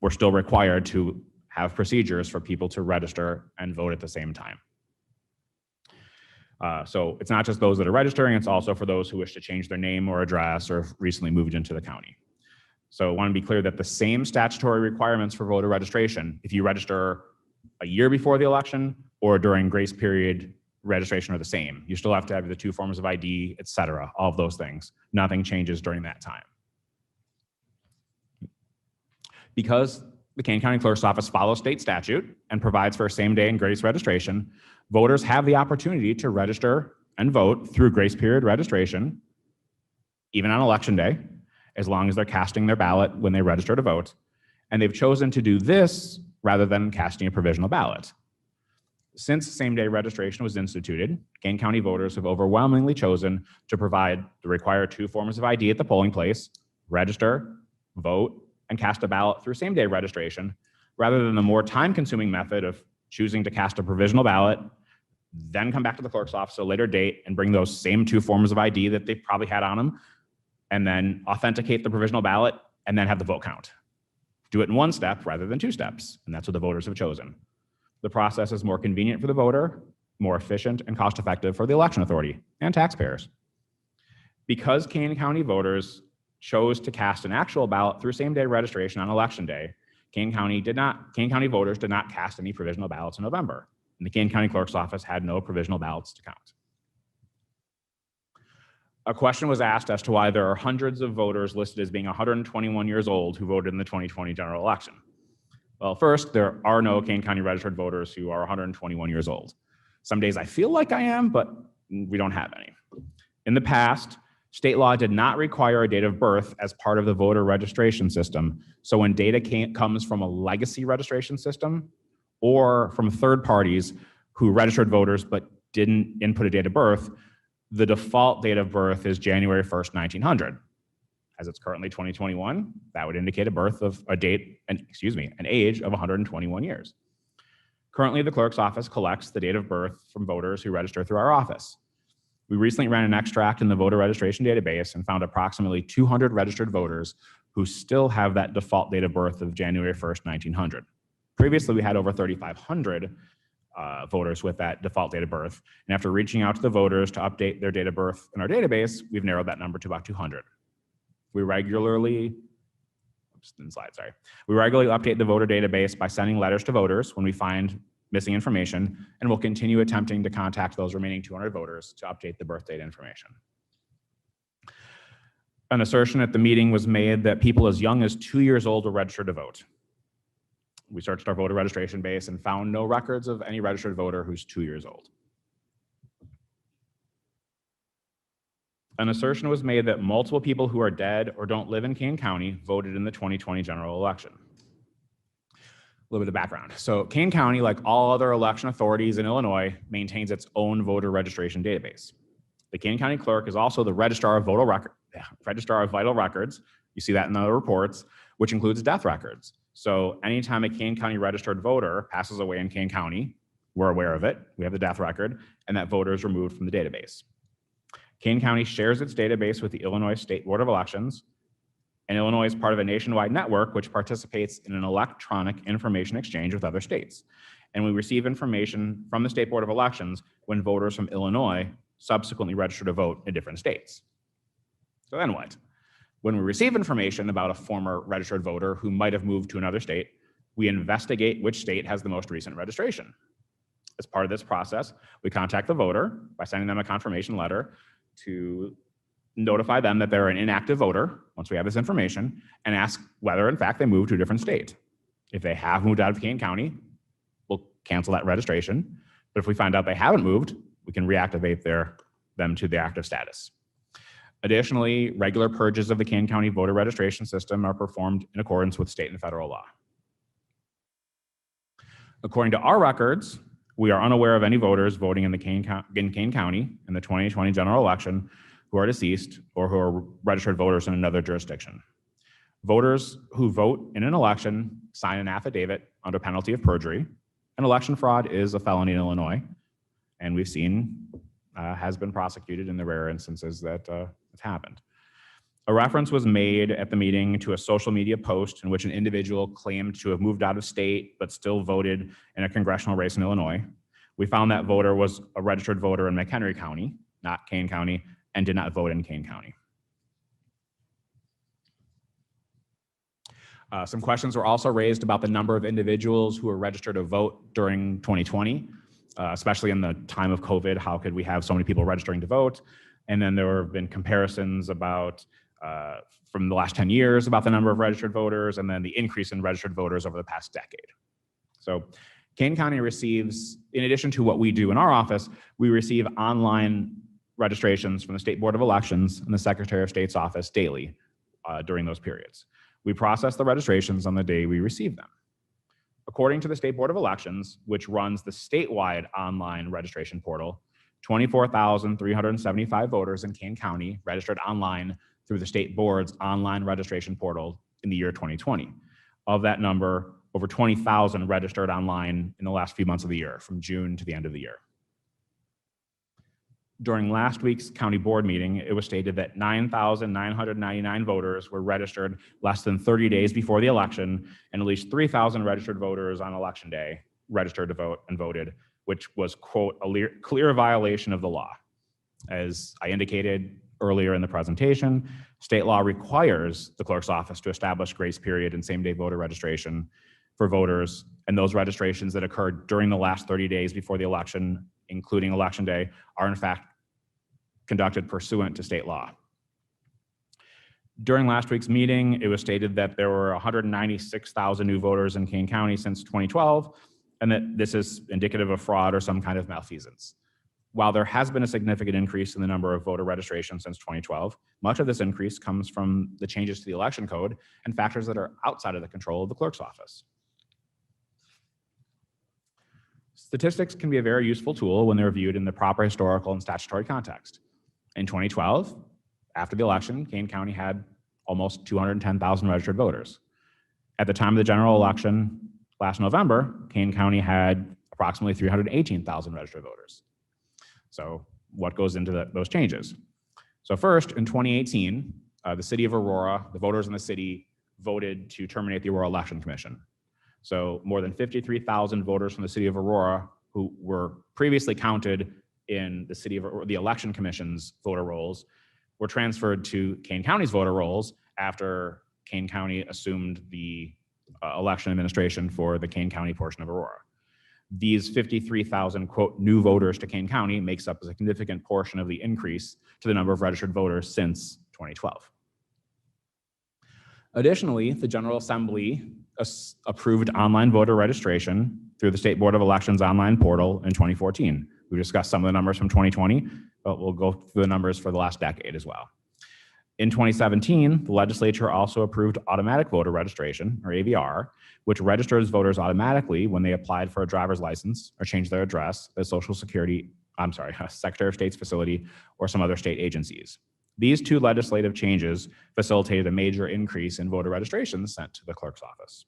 we're still required to have procedures for people to register and vote at the same time. So it's not just those that are registering, it's also for those who wish to change their name or address or have recently moved into the county. So I want to be clear that the same statutory requirements for voter registration, if you register a year before the election or during grace period registration, are the same. You still have to have the 2 forms of ID, et cetera, all of those things. Nothing changes during that time. Because the Kane County Clerk's Office follows state statute and provides for same-day and grace registration, voters have the opportunity to register and vote through grace period registration, even on election day, as long as they're casting their ballot when they register to vote. And they've chosen to do this rather than casting a provisional ballot. Since same-day registration was instituted, Kane County voters have overwhelmingly chosen to provide the required 2 forms of ID at the polling place, register, vote, and cast a ballot through same-day registration, rather than the more time-consuming method of choosing to cast a provisional ballot, then come back to the clerk's office at a later date and bring those same 2 forms of ID that they probably had on them, and then authenticate the provisional ballot, and then have the vote count. Do it in 1 step rather than 2 steps, and that's what the voters have chosen. The process is more convenient for the voter, more efficient and cost-effective for the election authority and taxpayers. Because Kane County voters chose to cast an actual ballot through same-day registration on election day, Kane County voters did not cast any provisional ballots in November, and the Kane County Clerk's Office had no provisional ballots to count. A question was asked as to why there are hundreds of voters listed as being 121 years old who voted in the 2020 general election. Well, first, there are no Kane County registered voters who are 121 years old. Some days I feel like I am, but we don't have any. In the past, state law did not require a date of birth as part of the voter registration system. So when data comes from a legacy registration system or from third parties who registered voters but didn't input a date of birth, the default date of birth is January 1st, 1900. As it's currently 2021, that would indicate an age of 121 years. Currently, the clerk's office collects the date of birth from voters who register through our office. We recently ran an extract in the voter registration database and found approximately 200 registered voters who still have that default date of birth of January 1st, 1900. Previously, we had over 3,500 voters with that default date of birth. And after reaching out to the voters to update their date of birth in our database, we've narrowed that number to about 200. We regularly update the voter database by sending letters to voters when we find missing information, and we'll continue attempting to contact those remaining 200 voters to update the birth date information. An assertion at the meeting was made that people as young as 2 years old were registered to vote. We searched our voter registration base and found no records of any registered voter who's 2 years old. An assertion was made that multiple people who are dead or don't live in Kane County voted in the 2020 general election. A little bit of background. So Kane County, like all other election authorities in Illinois, maintains its own voter registration database. The Kane County Clerk is also the registrar of vital records. You see that in the reports, which includes death records. So anytime a Kane County registered voter passes away in Kane County, we're aware of it, we have the death record, and that voter is removed from the database. Kane County shares its database with the Illinois State Board of Elections, and Illinois is part of a nationwide network which participates in an electronic information exchange with other states. And we receive information from the State Board of Elections when voters from Illinois subsequently register to vote in different states. So then what? When we receive information about a former registered voter who might have moved to another state, we investigate which state has the most recent registration. As part of this process, we contact the voter by sending them a confirmation letter to notify them that they're an inactive voter once we have this information and ask whether in fact they moved to a different state. If they have moved out of Kane County, we'll cancel that registration. But if we find out they haven't moved, we can reactivate them to the active status. Additionally, regular purges of the Kane County voter registration system are performed in accordance with state and federal law. According to our records, we are unaware of any voters voting in Kane County in the 2020 general election who are deceased or who are registered voters in another jurisdiction. Voters who vote in an election sign an affidavit under penalty of perjury. And election fraud is a felony in Illinois, and we've seen has been prosecuted in the rare instances that it's happened. A reference was made at the meeting to a social media post in which an individual claimed to have moved out of state but still voted in a congressional race in Illinois. We found that voter was a registered voter in McHenry County, not Kane County, and did not vote in Kane County. Some questions were also raised about the number of individuals who were registered to vote during 2020, especially in the time of COVID. How could we have so many people registering to vote? And then there have been comparisons about from the last 10 years about the number of registered voters and then the increase in registered voters over the past decade. So Kane County receives, in addition to what we do in our office, we receive online registrations from the State Board of Elections and the Secretary of State's office daily during those periods. We process the registrations on the day we receive them. According to the State Board of Elections, which runs the statewide online registration portal, 24,375 voters in Kane County registered online through the state board's online registration portal in the year 2020. Of that number, over 20,000 registered online in the last few months of the year, from June to the end of the year. During last week's county board meeting, it was stated that 9,999 voters were registered less than 30 days before the election, and at least 3,000 registered voters on election day registered to vote and voted, which was, quote, a clear violation of the law. As I indicated earlier in the presentation, state law requires the clerk's office to establish grace period and same-day voter registration for voters, and those registrations that occurred during the last 30 days before the election, including election day, are in fact conducted pursuant to state law. During last week's meeting, it was stated that there were 196,000 new voters in Kane County since 2012, and that this is indicative of fraud or some kind of malfeasance. While there has been a significant increase in the number of voter registrations since 2012, much of this increase comes from the changes to the election code and factors that are outside of the control of the clerk's office. Statistics can be a very useful tool when they're viewed in the proper historical and statutory context. In 2012, after the election, Kane County had almost 210,000 registered voters. At the time of the general election last November, Kane County had approximately 318,000 registered voters. So what goes into those changes? So first, in 2018, the city of Aurora, the voters in the city voted to terminate the Aurora Election Commission. So more than 53,000 voters from the city of Aurora who were previously counted in the city of the election commission's voter rolls were transferred to Kane County's voter rolls after Kane County assumed the election administration for the Kane County portion of Aurora. These 53,000, quote, new voters to Kane County makes up a significant portion of the increase to the number of registered voters since 2012. Additionally, the General Assembly approved online voter registration through the State Board of Elections online portal in 2014. We discussed some of the numbers from 2020, but we'll go through the numbers for the last decade as well. In 2017, the legislature also approved automatic voter registration, or AVR, which registers voters automatically when they applied for a driver's license or changed their address at Secretary of State's facility or some other state agencies. These two legislative changes facilitated a major increase in voter registrations sent to the clerk's office.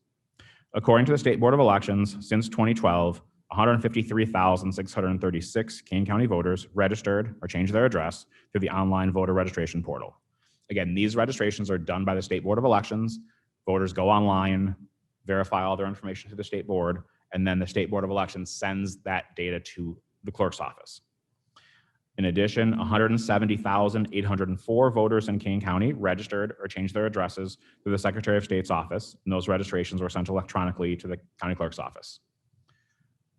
According to the State Board of Elections, since 2012, 153,636 Kane County voters registered or changed their address through the online voter registration portal. Again, these registrations are done by the State Board of Elections. Voters go online, verify all their information to the State Board, and then the State Board of Elections sends that data to the clerk's office. In addition, 170,804 voters in Kane County registered or changed their addresses through the Secretary of State's office, and those registrations were sent electronically to the county clerk's office.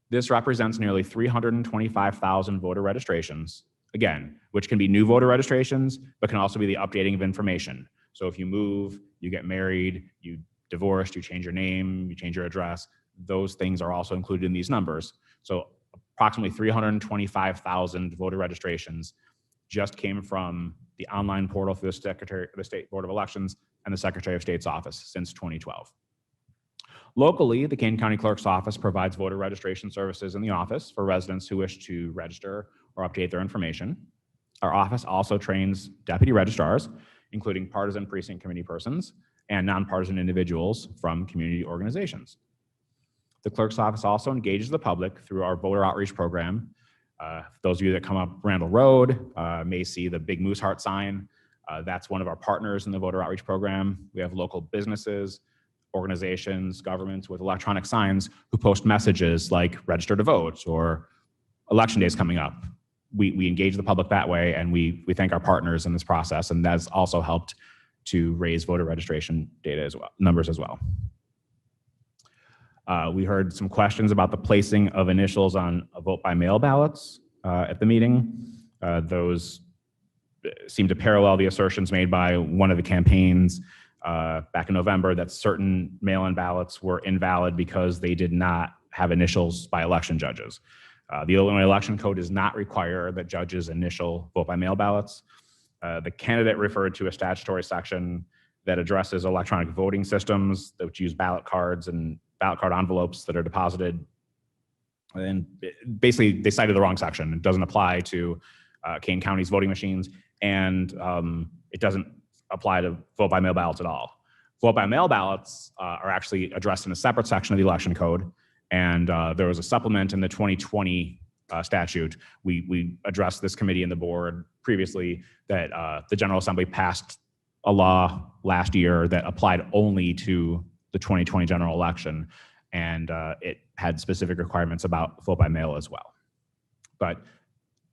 This represents nearly 325,000 voter registrations, again, which can be new voter registrations, but can also be the updating of information. So if you move, you get married, you divorced, you change your name, you change your address, those things are also included in these numbers. So approximately 325,000 voter registrations just came from the online portal through the State Board of Elections and the Secretary of State's office since 2012. Locally, the Kane County Clerk's Office provides voter registration services in the office for residents who wish to register or update their information. Our office also trains deputy registrars, including partisan precinct committee persons and nonpartisan individuals from community organizations. The clerk's office also engages the public through our voter outreach program. Those of you that come up Randall Road may see the big moose heart sign. That's one of our partners in the voter outreach program. We have local businesses, organizations, governments with electronic signs who post messages like register to vote or election day is coming up. We engage the public that way, and we thank our partners in this process, and that's also helped to raise voter registration data as well, numbers as well. We heard some questions about the placing of initials on vote by mail ballots at the meeting. Those seem to parallel the assertions made by one of the campaigns back in November that certain mail-in ballots were invalid because they did not have initials by election judges. The Illinois Election Code does not require that judges initial vote by mail ballots. The candidate referred to a statutory section that addresses electronic voting systems which use ballot cards and ballot card envelopes that are deposited. And basically, they cited the wrong section. It doesn't apply to Kane County's voting machines, and it doesn't apply to vote by mail ballots at all. Vote by mail ballots are actually addressed in a separate section of the election code, and there was a supplement in the 2020 statute. We addressed this committee and the board previously that the General Assembly passed a law last year that applied only to the 2020 general election, and it had specific requirements about vote by mail as well. But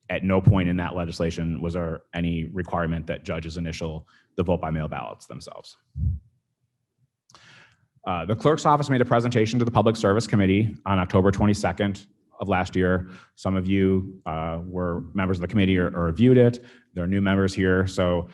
at no point in that legislation was there any requirement that judges initial the vote by mail ballots themselves. The Clerk's Office made a presentation to the Public Service Committee on October 22nd of last year. Some of you were members of the committee or reviewed it. There are new members here, so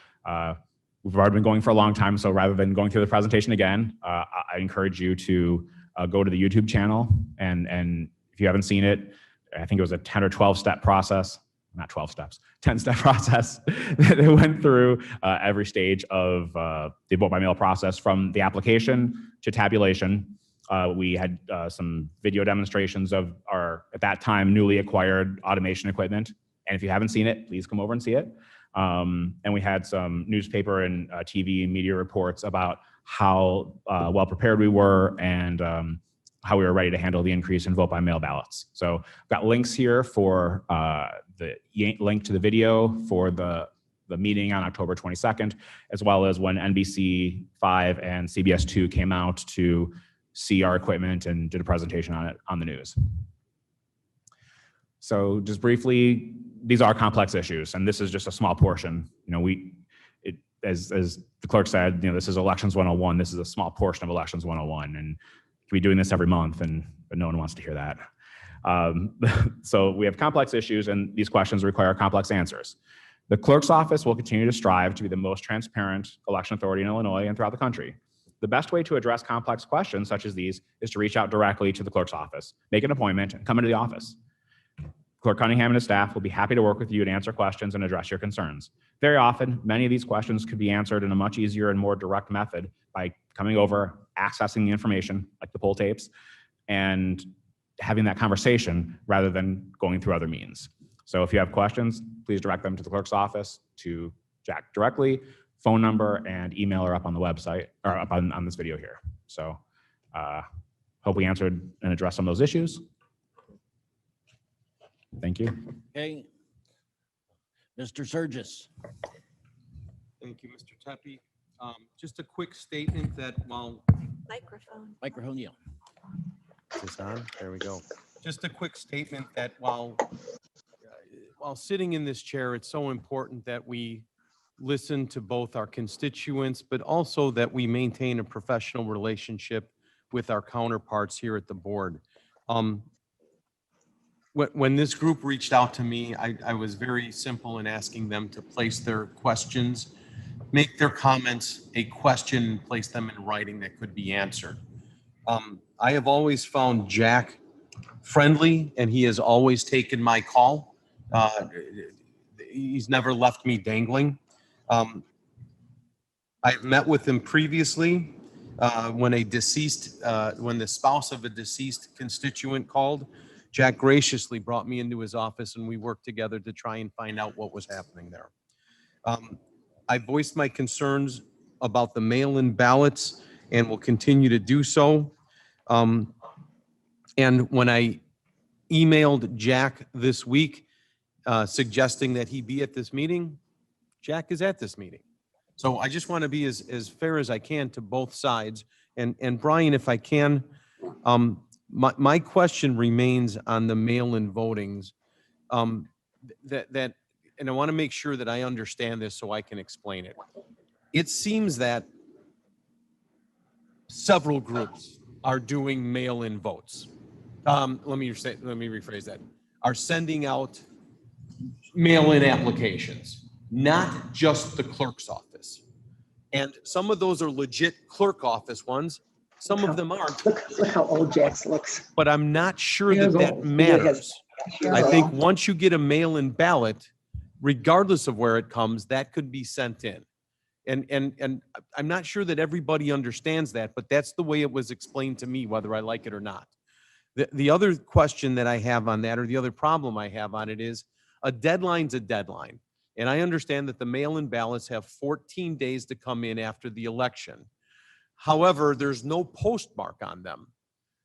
we've already been going for a long time, so rather than going through the presentation again, I encourage you to go to the YouTube channel, and if you haven't seen it, I think it was a 10 or 12-step process, not 12 steps, 10-step process that went through every stage of the vote by mail process, from the application to tabulation. We had some video demonstrations of our, at that time, newly acquired automation equipment. And if you haven't seen it, please come over and see it. And we had some newspaper and TV and media reports about how well prepared we were and how we were ready to handle the increase in vote by mail ballots. So I've got links here for the link to the video for the meeting on October 22nd, as well as when NBC 5 and CBS 2 came out to see our equipment and did a presentation on it on the news. So just briefly, these are complex issues, and this is just a small portion. You know, as the clerk said, you know, this is Elections 101. This is a small portion of Elections 101, and we're doing this every month, but no one wants to hear that. So we have complex issues, and these questions require complex answers. The clerk's office will continue to strive to be the most transparent election authority in Illinois and throughout the country. The best way to address complex questions such as these is to reach out directly to the clerk's office, make an appointment, and come into the office. Clerk Cunningham and his staff will be happy to work with you to answer questions and address your concerns. Very often, many of these questions could be answered in a much easier and more direct method by coming over, accessing the information, like the poll tapes, and having that conversation rather than going through other means. So if you have questions, please direct them to the clerk's office, to Jack directly. Phone number and email are up on the website, or up on this video here. So hope we answered and addressed some of those issues. Thank you. Okay. Mr. Surgis. Thank you, Mr. Tepe. Just a quick statement that while Microphone, yeah. is this on? There we go. Just a quick statement that while sitting in this chair, it's so important that we listen to both our constituents, but also that we maintain a professional relationship with our counterparts here at the board. When this group reached out to me, I was very simple in asking them to place their questions, make their comments a question, and place them in writing that could be answered. I have always found Jack friendly, and he has always taken my call. He's never left me dangling. I've met with him previously when the spouse of a deceased constituent called. Jack graciously brought me into his office, and we worked together to try and find out what was happening there. I voiced my concerns about the mail-in ballots and will continue to do so. And when I emailed Jack this week suggesting that he be at this meeting, Jack is at this meeting. So I just want to be as fair as I can to both sides. And Brian, if I can, my question remains on the mail-in votings. And I want to make sure that I understand this so I can explain it. It seems that several groups are doing mail-in votes. Let me rephrase that. Are sending out mail-in applications, not just the clerk's office. And some of those are legit clerk office ones. Some of them aren't. Look how old Jax looks. But I'm not sure Years that old. matters. Years I think old. once you get a mail-in ballot, regardless of where it comes, that could be sent in. And I'm not sure that everybody understands that, but that's the way it was explained to me, whether I like it or not. The other question that I have on that, or the other problem I have on it, is a deadline's a deadline. And I understand that the mail-in ballots have 14 days to come in after the election. However, there's no postmark on them.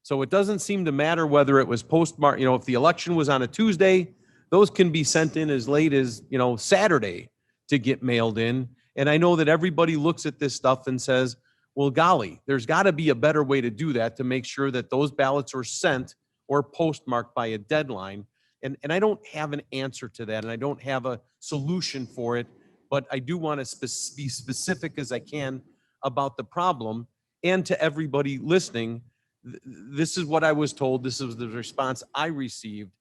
So it doesn't seem to matter whether it was postmarked, if the election was on a Tuesday, those can be sent in as late as, Saturday to get mailed in. And I know that everybody looks at this stuff and says, well, golly, there's got to be a better way to do that to make sure that those ballots are sent or postmarked by a deadline. And I don't have an answer to that, and I don't have a solution for it, but I do want to be specific as I can about the problem. And to everybody listening, this is what I was told. This is the response I received.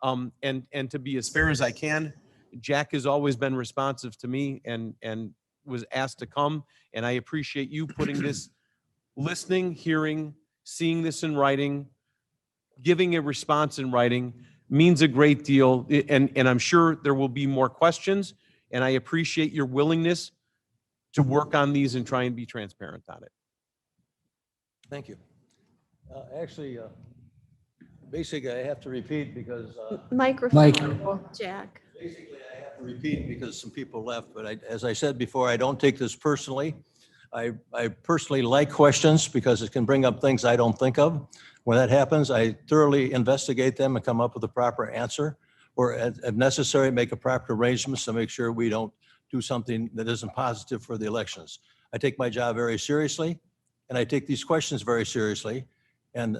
And to be as fair as I can, Jack has always been responsive to me and was asked to come. And I appreciate you putting this, listening, hearing, seeing this in writing, giving a response in writing means a great deal. And I'm sure there will be more questions. And I appreciate your willingness to work on these and try and be transparent on it. Thank you. Actually, basically, I have to repeat because Microphone, Jack. basically I have to repeat because some people left. But as I said before, I don't take this personally. I personally like questions because it can bring up things I don't think of. When that happens, I thoroughly investigate them and come up with a proper answer, or if necessary, make a proper arrangements to make sure we don't do something that isn't positive for the elections. I take my job very seriously, and I take these questions very seriously. And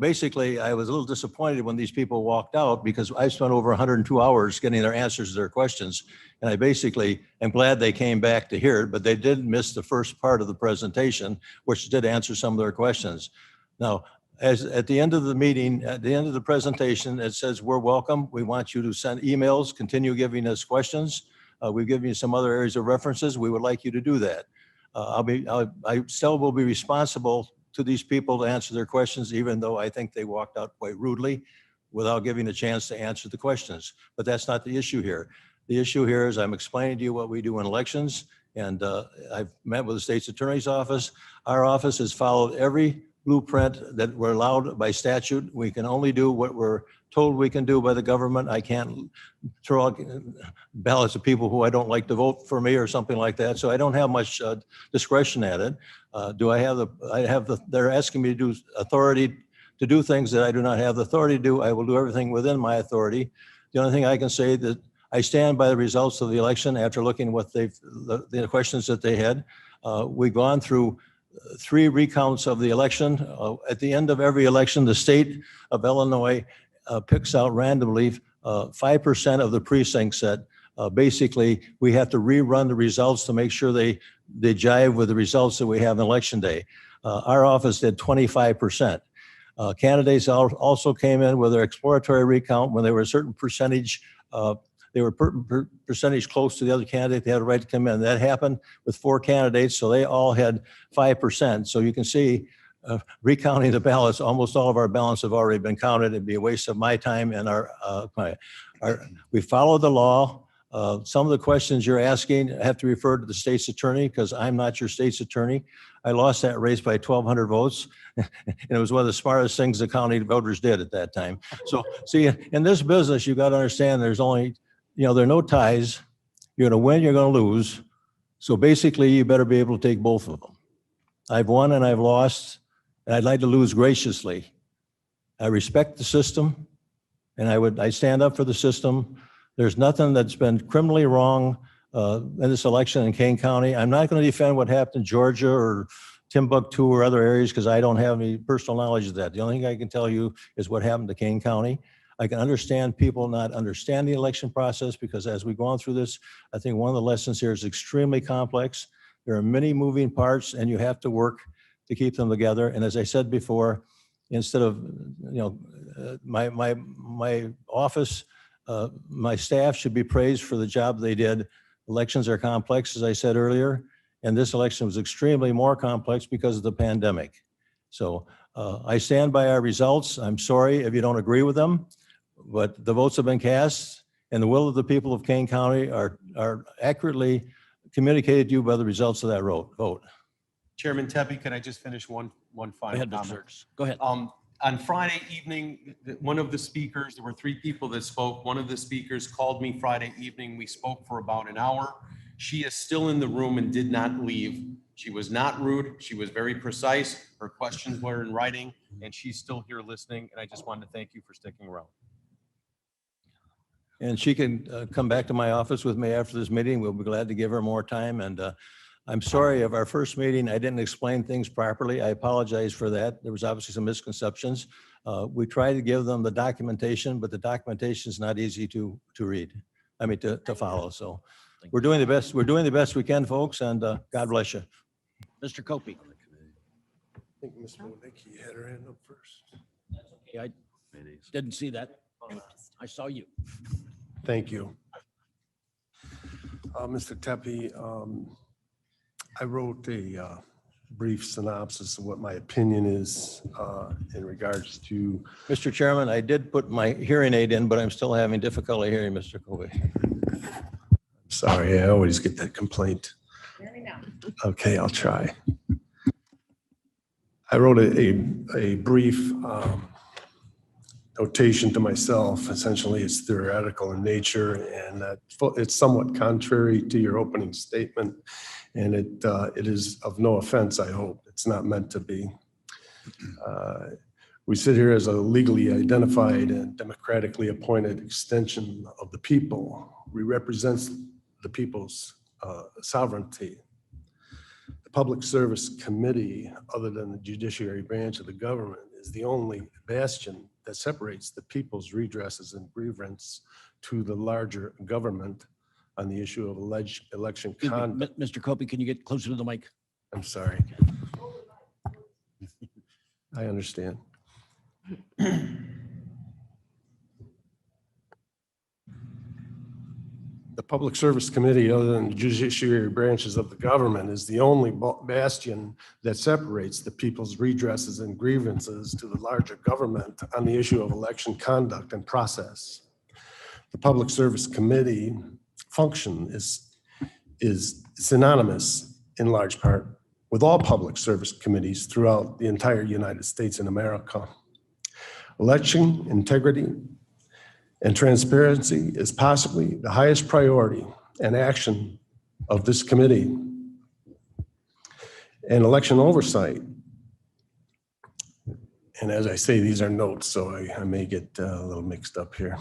basically, I was a little disappointed when these people walked out because I spent over 102 hours getting their answers to their questions. And I basically am glad they came back to hear it, but they did miss the first part of the presentation, which did answer some of their questions. Now, as at the end of the meeting, at the end of the presentation, it says, we're welcome. We want you to send emails, continue giving us questions. We've given you some other areas of references. We would like you to do that. I still will be responsible to these people to answer their questions, even though I think they walked out quite rudely without giving a chance to answer the questions. But that's not the issue here. The issue here is I'm explaining to you what we do in elections, and I've met with the state's attorney's office. Our office has followed every blueprint that we're allowed by statute. We can only do what we're told we can do by the government. I can't throw out ballots of people who I don't like to vote for me or something like that. So I don't have much discretion at it. They're asking me to do authority to do things that I do not have the authority to do. I will do everything within my authority. The only thing I can say that I stand by the results of the election after looking what the questions that they had. We've gone through 3 recounts of the election. At the end of every election, the state of Illinois picks out randomly 5% of the precincts that basically we have to rerun the results to make sure they jive with the results that we have on election day. Our office did 25%. Candidates also came in with their exploratory recount when they were a certain percentage. They were percentage close to the other candidate. They had a right to come in. That happened with 4 candidates, so they all had 5%. So you can see, recounting the ballots, almost all of our ballots have already been counted. It'd be a waste of my time and we follow the law. Some of the questions you're asking have to refer to the state's attorney because I'm not your state's attorney. I lost that race by 1,200 votes. And it was one of the smartest things the county voters did at that time. So see, in this business, you got to understand there's only, there are no ties. You're going to win, you're going to lose. So basically, you better be able to take both of them. I've won and I've lost, and I'd like to lose graciously. I respect the system, and I stand up for the system. There's nothing that's been criminally wrong in this election in Kane County. I'm not going to defend what happened in Georgia or Timbuktu or other areas because I don't have any personal knowledge of that. The only thing I can tell you is what happened to Kane County. I can understand people not understand the election process because as we go on through this, I think one of the lessons here is extremely complex. There are many moving parts and you have to work to keep them together. And as I said before, instead of, my office, my staff should be praised for the job they did. Elections are complex, as I said earlier, and this election was extremely more complex because of the pandemic. So I stand by our results. I'm sorry if you don't agree with them, but the votes have been cast and the will of the people of Kane County are accurately communicated to you by the results of that vote. Chairman Tepe, can I just finish one Go final ahead, Mr. comment? Dirks. Go ahead. On Friday evening, one of the speakers, there were 3 people that spoke. One of the speakers called me Friday evening. We spoke for about an hour. She is still in the room and did not leave. She was not rude. She was very precise. Her questions were in writing, and she's still here listening. And I just wanted to thank you for sticking around. And she can come back to my office with me after this meeting. We'll be glad to give her more time. And I'm sorry of our first meeting, I didn't explain things properly. I apologize for that. There was obviously some misconceptions. We tried to give them the documentation, but the documentation is not easy to read. I mean, to follow. So we're doing the best. We're doing the best we can, folks, and God bless you. Mr. Copey. I think Ms. Monique had her hand up first. Okay, I didn't see that. I saw you. Thank you. Mr. Tepe, I wrote a brief synopsis of what my opinion is in regards to. Mr. Chairman, I did put my hearing aid in, but I'm still having difficulty hearing Mr. Copey. Sorry, I always get that complaint. Okay, I'll try. I wrote a brief notation to myself. Essentially, it's theoretical in nature, and that it's somewhat contrary to your opening statement. And it is of no offense, I hope. It's not meant to be. We sit here as a legally identified and democratically appointed extension of the people. We represent the people's sovereignty. The Public Service Committee, other than the judiciary branch of the government, is the only bastion that separates the people's redresses and grievance to the larger government on the issue of alleged election conduct. Mr. Copey, can you get closer to the mic? I'm sorry. I understand. The Public Service Committee, other than the judiciary branches of the government, is the only bastion that separates the people's redresses and grievances to the larger government on the issue of election conduct and process. The Public Service Committee function is synonymous in large part with all public service committees throughout the entire United States and America. Election integrity and transparency is possibly the highest priority and action of this committee. And election oversight, and as I say, these are notes, so I may get a little mixed up here.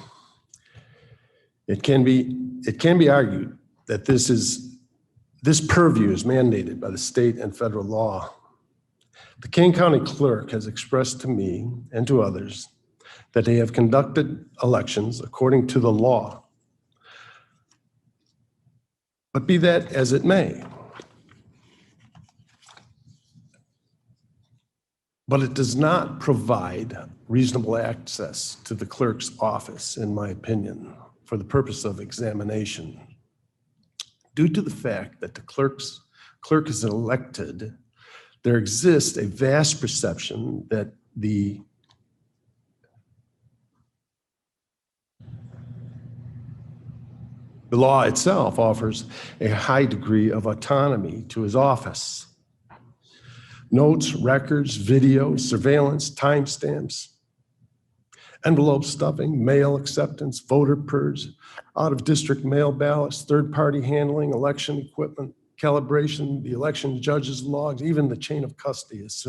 It can be argued that this purview is mandated by the state and federal law. The Kane County Clerk has expressed to me and to others that they have conducted elections according to the law. But be that as it may, but it does not provide reasonable access to the clerk's office, in my opinion, for the purpose of examination. Due to the fact that the clerk is elected, there exists a vast perception that the law itself offers a high degree of autonomy to his office. Notes, records, videos, surveillance, timestamps, envelope stuffing, mail acceptance, voter purge, out-of-district mail ballots, third-party handling, election equipment, calibration, the election judge's logs, even the chain of custody is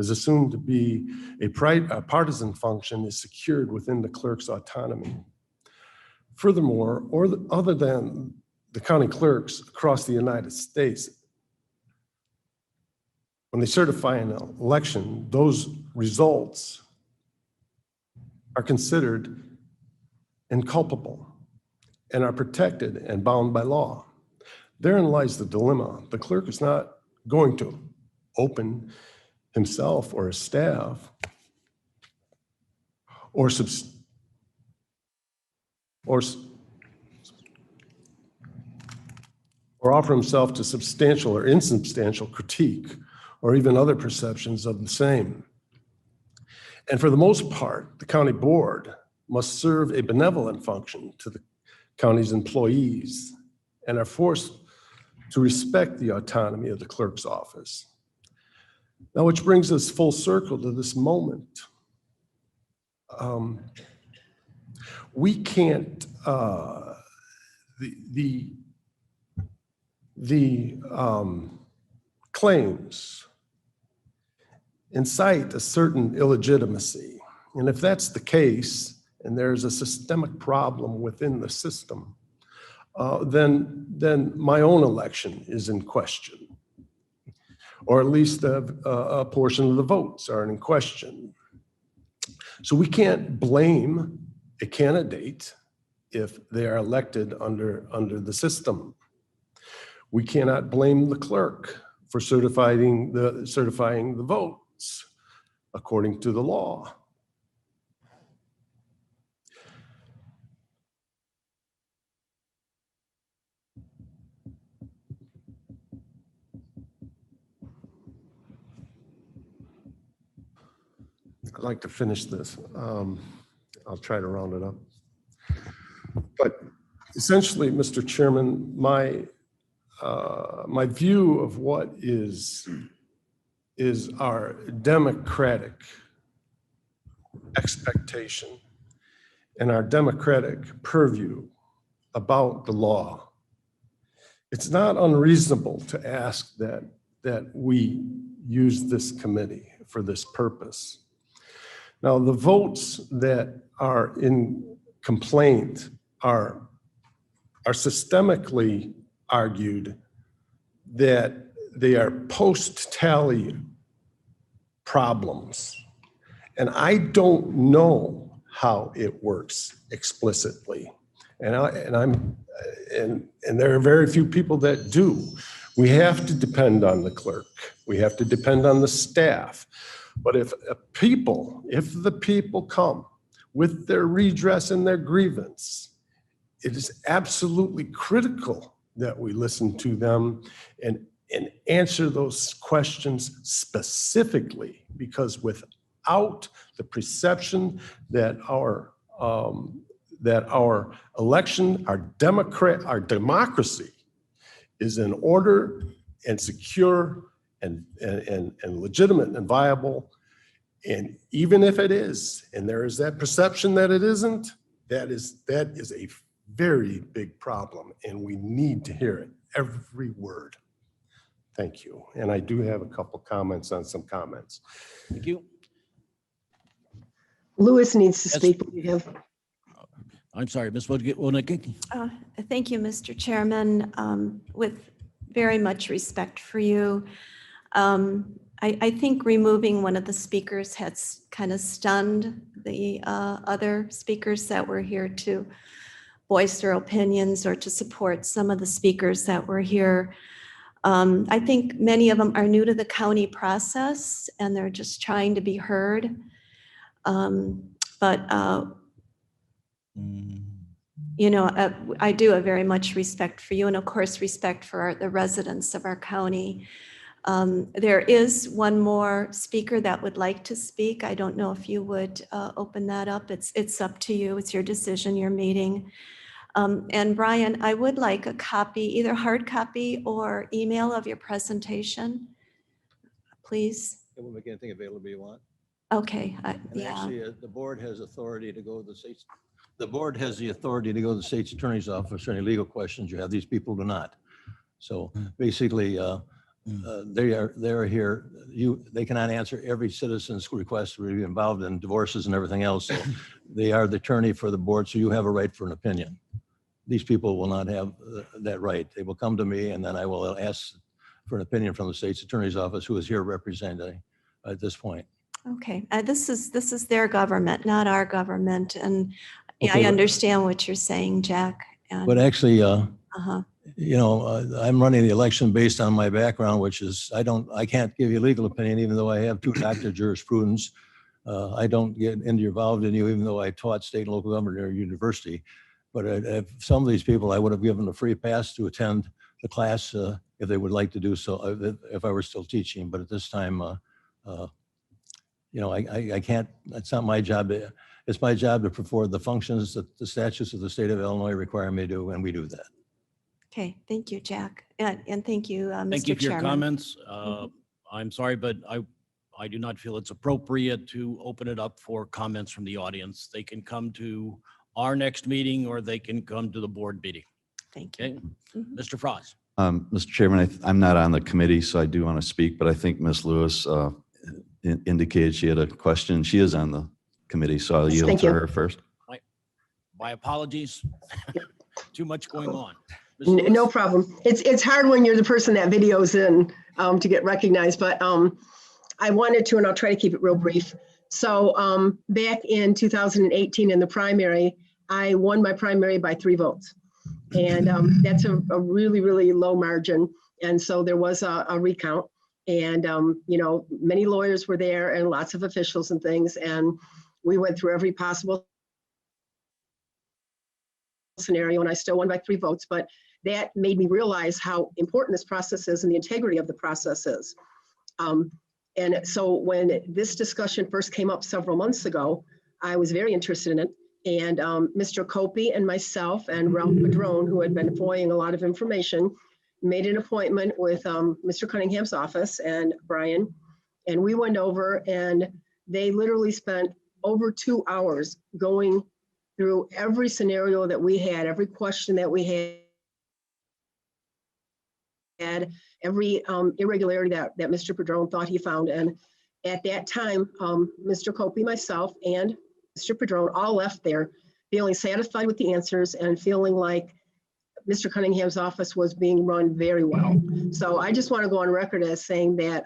assumed to be a partisan function is secured within the clerk's autonomy. Furthermore, other than the county clerks across the United States, when they certify an election, those results are considered inculpable and are protected and bound by law. Therein lies the dilemma. The clerk is not going to open himself or his staff or offer himself to substantial or insubstantial critique or even other perceptions of the same. And for the most part, the county board must serve a benevolent function to the county's employees and are forced to respect the autonomy of the clerk's office. Now, which brings us full circle to this moment. We can't, the claims incite a certain illegitimacy. And if that's the case, and there's a systemic problem within the system, then my own election is in question, or at least a portion of the votes are in question. So we can't blame a candidate if they are elected under the system. We cannot blame the clerk for certifying the votes according to the law. I'd like to finish this. I'll try to round it up. But essentially, Mr. Chairman, my view of what is our democratic expectation and our democratic purview about the law, it's not unreasonable to ask that we use this committee for this purpose. Now, the votes that are in complaint are systemically argued that they are post-tally problems. And I don't know how it works explicitly. And there are very few people that do. We have to depend on the clerk. We have to depend on the staff. But if the people come with their redress and their grievance, it is absolutely critical that we listen to them and answer those questions specifically, because without the perception that our election, our democracy is in order and secure and legitimate and viable, and even if it is, and there is that perception that it isn't, that is a very big problem, and we need to hear it, every word. Thank you. And I do have a couple comments on some comments. Thank you. Louis needs to Yes. speak. We have I'm sorry, Ms. Wodnicki. Thank you, Mr. Chairman. With very much respect for you, I think removing one of the speakers has kind of stunned the other speakers that were here to voice their opinions or to support some of the speakers that were here. I think many of them are new to the county process and they're just trying to be heard. I do have very much respect for you and of course respect for the residents of our county. There is one more speaker that would like to speak. I don't know if you would open that up. It's up to you. It's your decision, your meeting. And Brian, I would like a copy, either hard copy or email of your presentation, please. We'll make anything available you want. Okay, And yeah. actually, the board has authority to go to the state's, the board has the authority to go to the state's attorney's office for any legal questions you have. These people do not. So basically, they are here. They cannot answer every citizen's request to be involved in divorces and everything else. So they are the attorney for the board, so you have a right for an opinion. these people will not have that right. They will come to me and then I will ask for an opinion from the state's attorney's office, who is here representing at this point. Okay, this is their government, not our government, and yeah, Okay, I but- understand what you're saying, Jack. And, But actually, uh-huh. you know, I'm running the election based on my background, which is, I can't give you a legal opinion, even though I have 2 doctorate of jurisprudence. I don't get involved in you, even though I taught state and local government at a university. But if some of these people, I would have given a free pass to attend the class if they would like to do so, if I were still teaching. But at this time, you know, I can't, it's not my job. It's my job to perform the functions that the statutes of the state of Illinois require me to do, and we do that. Okay, thank you, Jack. And thank you, Mr. Thank you for your Chairman. comments. I'm sorry, but I do not feel it's appropriate to open it up for comments from the audience. They can come to our next meeting or they can come to the board meeting. Thank you. Okay, Mr. Frost. Mr. Chairman, I'm not on the committee, so I do want to speak, but I think Ms. Lewis indicated she had a question. She is on the committee, so I'll yield to her first. My apologies. Too much going on. Ms. No Lewis? problem. It's hard when you're the person that videos in to get recognized, but I wanted to, and I'll try to keep it real brief. So back in 2018 in the primary, I won my primary by 3 votes. And that's a really, really low margin. And so there was a recount. And, you know, many lawyers were there and lots of officials and things. And we went through every possible scenario, and I still won by 3 votes. But that made me realize how important this process is and the integrity of the process is. And so when this discussion first came up several months ago, I was very interested in it. And Mr. Copey and myself and Ralph Padron, who had been FOIAing a lot of information, made an appointment with Mr. Cunningham's office and Brian. And we went over and they literally spent over 2 hours going through every scenario that we had, every question that we had, every irregularity that Mr. Padron thought he found. And at that time, Mr. Copey, myself, and Mr. Padron all left there feeling satisfied with the answers and feeling like Mr. Cunningham's office was being run very well. So I just want to go on record as saying that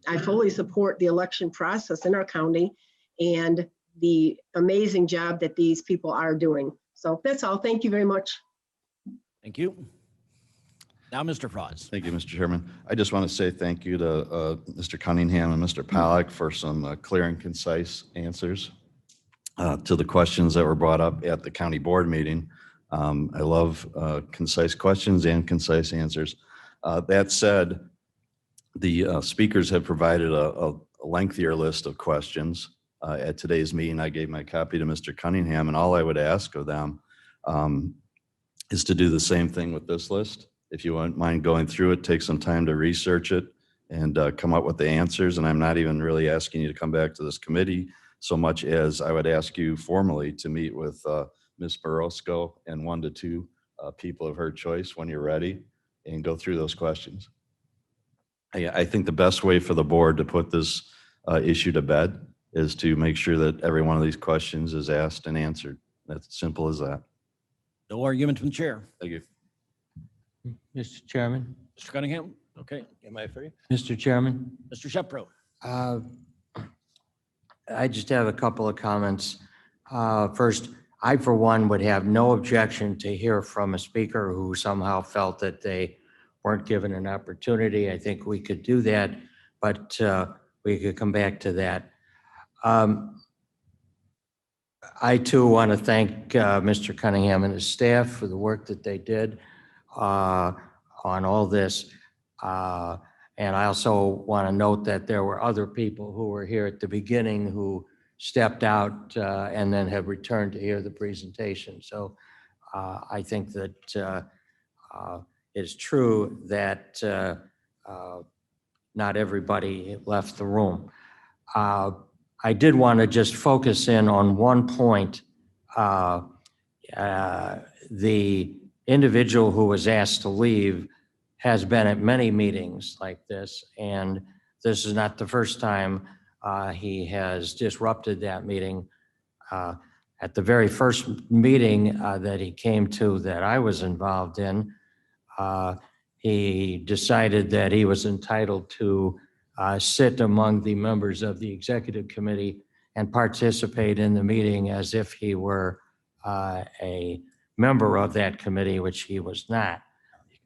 I fully support the election process in our county and the amazing job that these people are doing. So that's all. Thank you very much. Thank you. Now, Mr. Frost. Thank you, Mr. Chairman. I just want to say thank you to Mr. Cunningham and Mr. Pollack for some clear and concise answers to the questions that were brought up at the county board meeting. I love concise questions and concise answers. That said, the speakers have provided a lengthier list of questions. At today's meeting, I gave my copy to Mr. Cunningham, and all I would ask of them is to do the same thing with this list. If you wouldn't mind going through it, take some time to research it and come up with the answers. And I'm not even really asking you to come back to this committee so much as I would ask you formally to meet with Ms. Maresco and 1 to 2 people of her choice when you're ready and go through those questions. I think the best way for the board to put this issue to bed is to make sure that every one of these questions is asked and answered. That's simple as that. No argument from the chair. Thank you. Mr. Chairman, Mr. Cunningham. Okay. Am I free? Mr. Chairman. Mr. Shepro. I just have a couple of comments. First, I, for one, would have no objection to hear from a speaker who somehow felt that they weren't given an opportunity. I think we could do that, but we could come back to that. I, too, want to thank Mr. Cunningham and his staff for the work that they did on all this. And I also want to note that there were other people who were here at the beginning who stepped out and then have returned to hear the presentation. So I think that it's true that not everybody left the room. I did want to just focus in on one point. The individual who was asked to leave has been at many meetings like this, and this is not the first time he has disrupted that meeting. At the very first meeting that he came to that I was involved in, he decided that he was entitled to sit among the members of the executive committee and participate in the meeting as if he were a member of that committee, which he was not.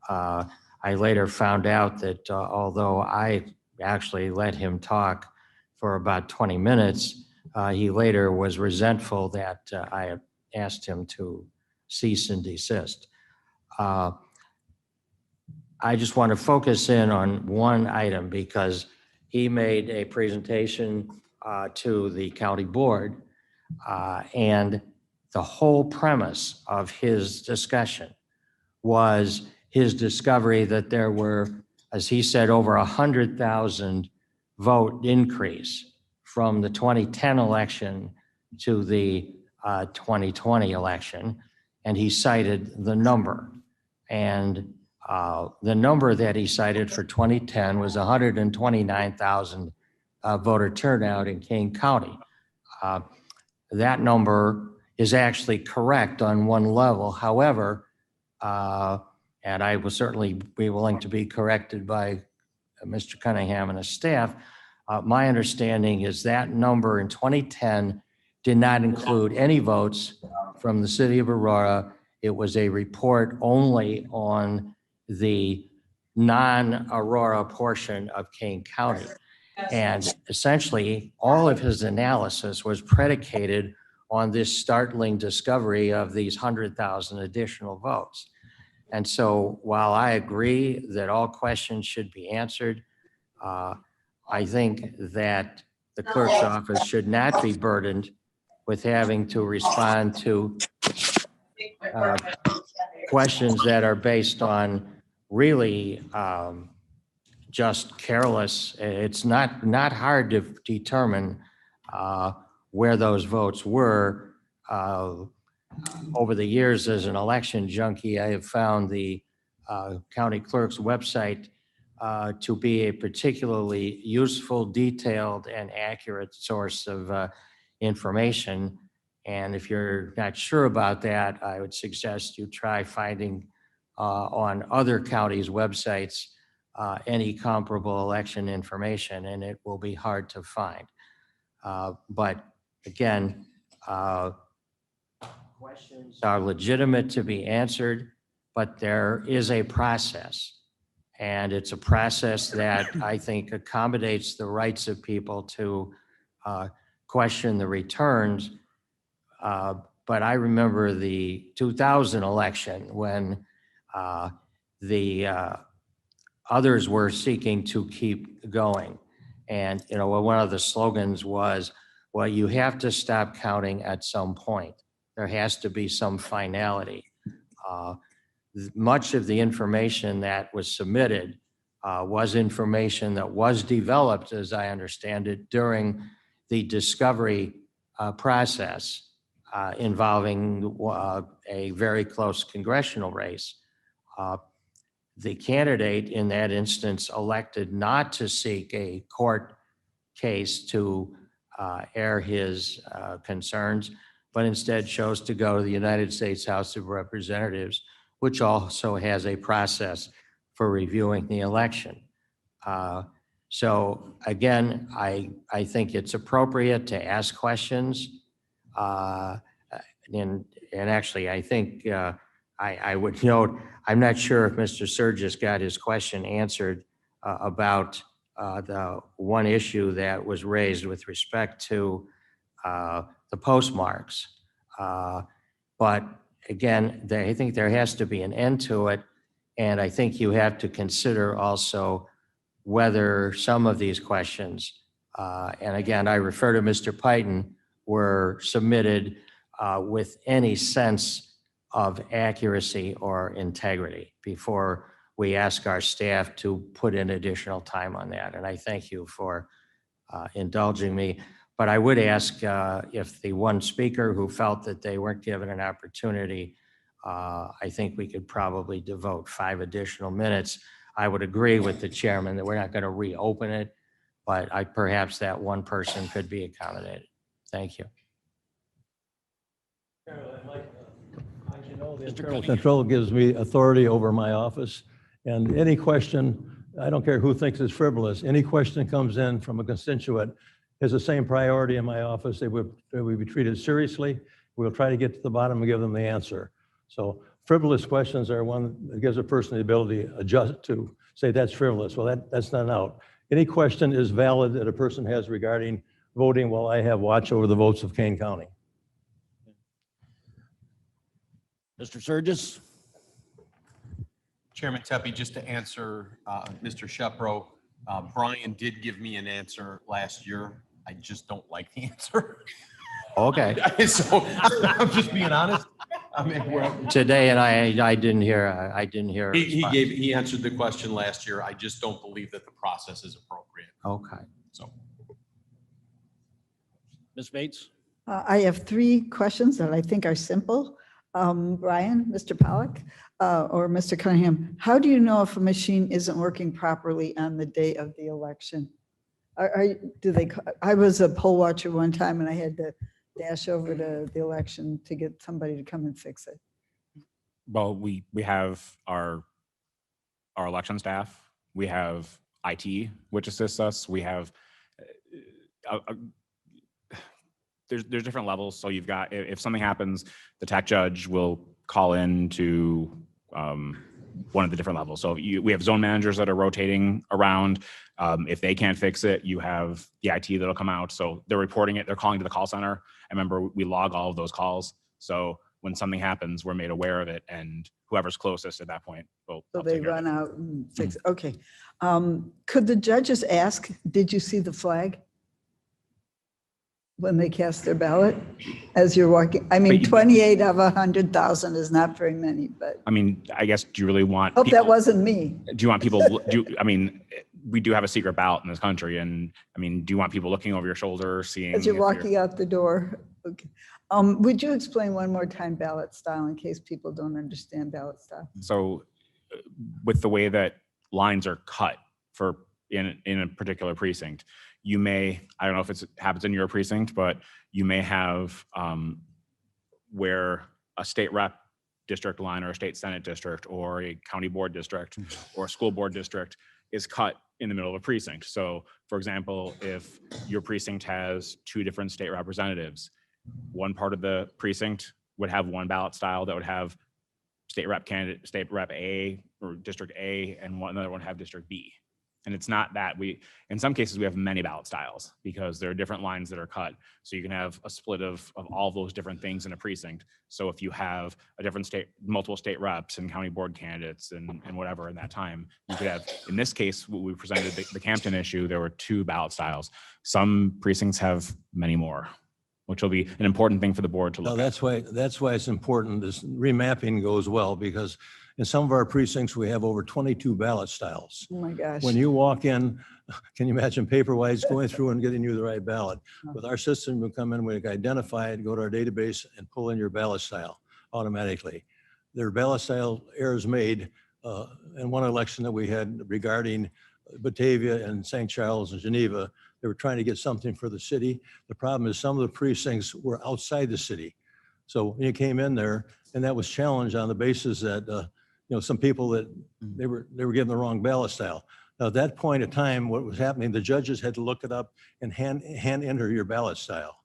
I later found out that although I actually let him talk for about 20 minutes, he later was resentful that I had asked him to cease and desist. I just want to focus in on one item because he made a presentation to the county board, and the whole premise of his discussion was his discovery that there were, as he said, over 100,000 vote increase from the 2010 election to the 2020 election, and he cited the number. And the number that he cited for 2010 was 129,000 voter turnout in Kane County. That number is actually correct on one level. However, and I will certainly be willing to be corrected by Mr. Cunningham and his staff, my understanding is that number in 2010 did not include any votes from the city of Aurora. It was a report only on the non-Aurora portion of Kane County. And essentially, all of his analysis was predicated on this startling discovery of these 100,000 additional votes. And so while I agree that all questions should be answered, I think that the clerk's office should not be burdened with having to respond to questions that are based on really just careless. It's not hard to determine where those votes were. Over the years as an election junkie, I have found the county clerk's website to be a particularly useful, detailed, and accurate source of information. And if you're not sure about that, I would suggest you try finding on other counties' websites any comparable election information, and it will be hard to find. But again, questions are legitimate to be answered, but there is a process. And it's a process that I think accommodates the rights of people to question the returns. But I remember the 2000 election when the others were seeking to keep going. And, you know, one of the slogans was, well, you have to stop counting at some point. There has to be some finality. Much of the information that was submitted was information that was developed, as I understand it, during the discovery process involving a very close congressional race. The candidate in that instance elected not to seek a court case to air his concerns, but instead chose to go to the United States House of Representatives, which also has a process for reviewing the election. So again, I think it's appropriate to ask questions. And actually, I think I would note, I'm not sure if Mr. Surgis got his question answered about the one issue that was raised with respect to the postmarks. But again, I think there has to be an end to it. And I think you have to consider also whether some of these questions, and again, I refer to Mr. Payton, were submitted with any sense of accuracy or integrity before we ask our staff to put in additional time on that. And I thank you for indulging me. But I would ask if the one speaker who felt that they weren't given an opportunity, I think we could probably devote 5 additional minutes. I would agree with the chairman that we're not going to reopen it, but perhaps that one person could be accommodated. Thank you. Internal Control gives me authority over my office, and any question, I don't care who thinks it's frivolous, any question comes in from a constituent has the same priority in my office. They would be treated seriously. We'll try to get to the bottom and give them the answer. So frivolous questions are one that gives a person the ability to adjust to say that's frivolous. Well, that's not out. Any question is valid that a person has regarding voting while I have watch over the votes of Kane County. Mr. Surges? Chairman Tepe, just to answer Mr. Shepro, Brian did give me an answer last year. I just don't like the answer. Okay. So I'm just being honest. I mean, Today, and I didn't hear, a response. he answered the question last year. I just don't believe that the process is appropriate. Okay. So. Ms. Bates? I have three questions that I think are simple. Brian, Mr. Pollack, or Mr. Cunningham, how do you know if a machine isn't working properly on the day of the election? I was a poll watcher one time and I had to dash over to the election to get somebody to come and fix it. Well, we have our election staff. We have IT, which assists us. We have there's different levels. So you've got, if something happens, the tech judge will call in to one of the different levels. So we have zone managers that are rotating around. If they can't fix it, you have the IT that'll come out. So they're reporting it. They're calling to the call center. I remember we log all of those calls. So when something happens, we're made aware of it, and whoever's closest at that point will. So they run out and fix it. Okay. Could the judges ask, did you see the flag when they cast their ballot as you're walking? I mean, 28 of 100,000 is not very many, but I mean, I guess, do you really want? hope that wasn't me. Do you want people, I mean, we do have a secret ballot in this country, and I mean, do you want people looking over your shoulder, seeing? As you're if walking out the door. Okay. Would you explain one more time ballot style in case people don't understand ballot style? So with the way that lines are cut for in a particular precinct, you may, I don't know if it happens in your precinct, but you may have where a state rep district line or a state senate district or a county board district or a school board district is cut in the middle of a precinct. So for example, if your precinct has two different state representatives, one part of the precinct would have one ballot style that would have state rep candidate, state rep A or district A, and another one have district B. And it's not that in some cases we have many ballot styles because there are different lines that are cut. So you can have a split of all those different things in a precinct. So if you have a different state, multiple state reps and county board candidates and whatever in that time, you could have, in this case, what we presented, the Camden issue, there were two ballot styles. Some precincts have many more, which will be an important thing for the board to look at. That's why it's important this remapping goes well, because in some of our precincts, we have over 22 ballot styles. Oh my gosh. When you walk in, can you imagine paper-wise going through and getting you the right ballot? With our system, we come in, we identify it, go to our database and pull in your ballot style automatically. There are ballot style errors made in one election that we had regarding Batavia and St. Charles and Geneva. They were trying to get something for the city. The problem is some of the precincts were outside the city. So when you came in there, and that was challenged on the basis that some people that they were given the wrong ballot style. Now, at that point in time, what was happening, the judges had to look it up and hand enter your ballot style.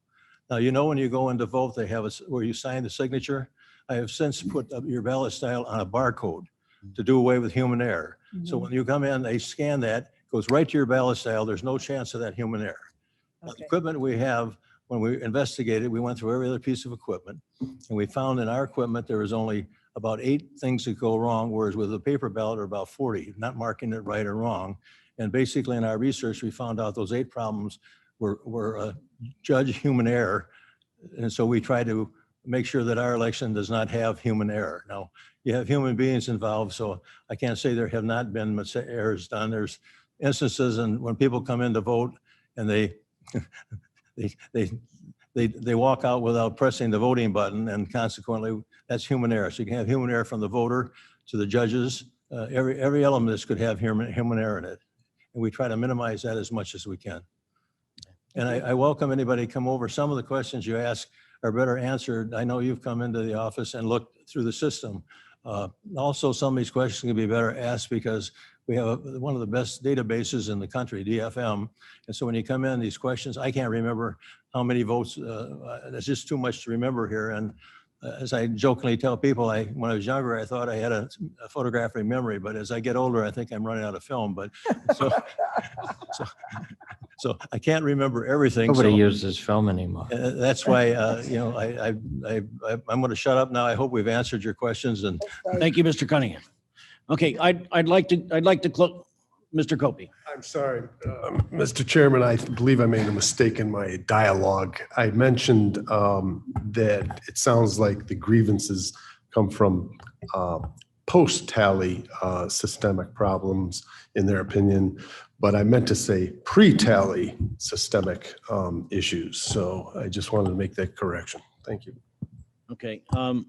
Now, when you go in to vote, they have where you sign the signature. I have since put up your ballot style on a barcode to do away with human error. So when you come in, they scan that, goes right to your ballot style. There's no chance of that human error. Now, the equipment we have, when we investigated, we went through every other piece of equipment, and we found in our equipment there was only about 8 things that go wrong, whereas with a paper ballot are about 40, not marking it right or wrong. And basically in our research, we found out those 8 problems were judge human error. And so we try to make sure that our election does not have human error. Now, you have human beings involved, so I can't say there have not been much errors done. There's instances and when people come in to vote and they walk out without pressing the voting button, and consequently, that's human error. So you can have human error from the voter to the judges. Every element of this could have human error in it. And we try to minimize that as much as we can. And I welcome anybody come over. Some of the questions you ask are better answered. I know you've come into the office and looked through the system. Also, some of these questions can be better asked because we have one of the best databases in the country, DFM. And so when you come in, these questions, I can't remember how many votes. There's just too much to remember here. And as I jokingly tell people, when I was younger, I thought I had a photographic memory, but as I get older, I think I'm running out of film. But so I can't remember everything. Nobody so, uses film anymore. That's why, I'm going to shut up now. I hope we've answered your questions. And Thank you, Mr. Cunningham. Okay, I'd like to close, Mr. Copey. I'm sorry, Mr. Chairman, I believe I made a mistake in my dialogue. I mentioned that it sounds like the grievances come from post-tally systemic problems, in their opinion, but I meant to say pre-tally systemic issues. So I just wanted to make that correction. Thank you. Okay, Mr.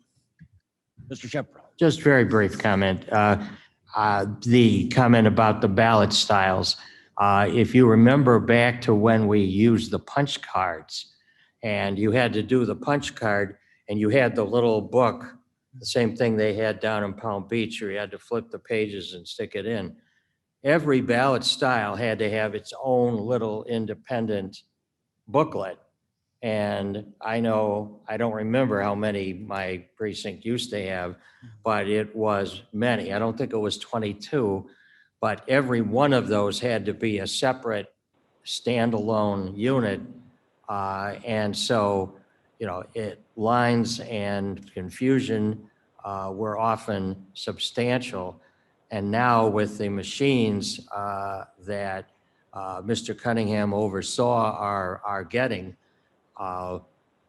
Shepard. Just very brief comment. The comment about the ballot styles. If you remember back to when we used the punch cards and you had to do the punch card and you had the little book, the same thing they had down in Palm Beach, where you had to flip the pages and stick it in. Every ballot style had to have its own little independent booklet. And I know, I don't remember how many my precinct used to have, but it was many. I don't think it was 22, but every one of those had to be a separate standalone unit. And so, lines and confusion were often substantial. And now with the machines that Mr. Cunningham oversaw are getting,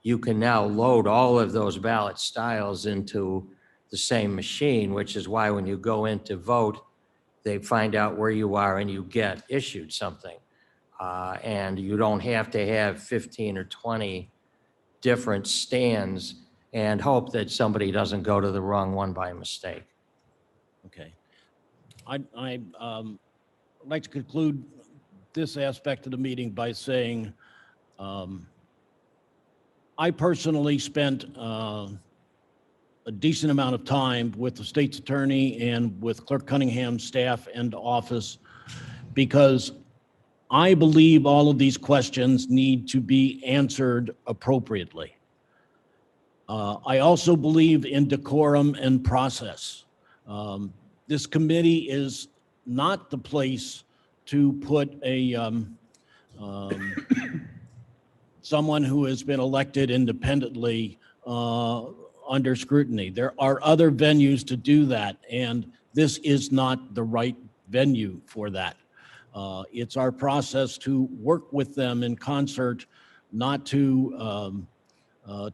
you can now load all of those ballot styles into the same machine, which is why when you go in to vote, they find out where you are and you get issued something. And you don't have to have 15 or 20 different stands and hope that somebody doesn't go to the wrong one by mistake. Okay. I'd like to conclude this aspect of the meeting by saying I personally spent a decent amount of time with the state's attorney and with Clerk Cunningham's staff and office because I believe all of these questions need to be answered appropriately. I also believe in decorum and process. This committee is not the place to put someone who has been elected independently under scrutiny. There are other venues to do that, and this is not the right venue for that. It's our process to work with them in concert, not to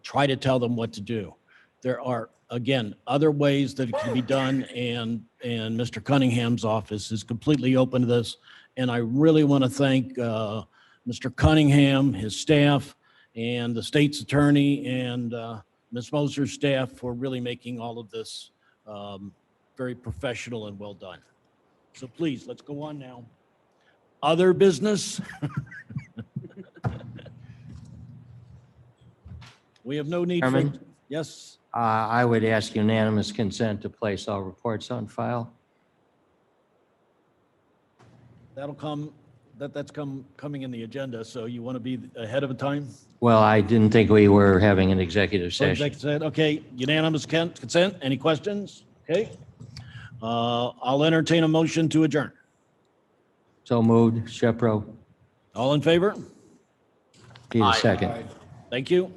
try to tell them what to do. There are, again, other ways that it can be done, and Mr. Cunningham's office is completely open to this. And I really want to thank Mr. Cunningham, his staff, and the state's attorney, and Ms. Moser's staff for really making all of this very professional and well done. So please, let's go on now. Other business? We have no need for, Chairman? yes? I would ask unanimous consent to place all reports on file. That'll come, that's coming in the agenda, so you want to be ahead of a time? Well, I didn't think we were having an executive session. Okay, unanimous consent, any questions? Okay. I'll entertain a motion to adjourn. So moved, Shepro. All in favor? Need a second. Thank you.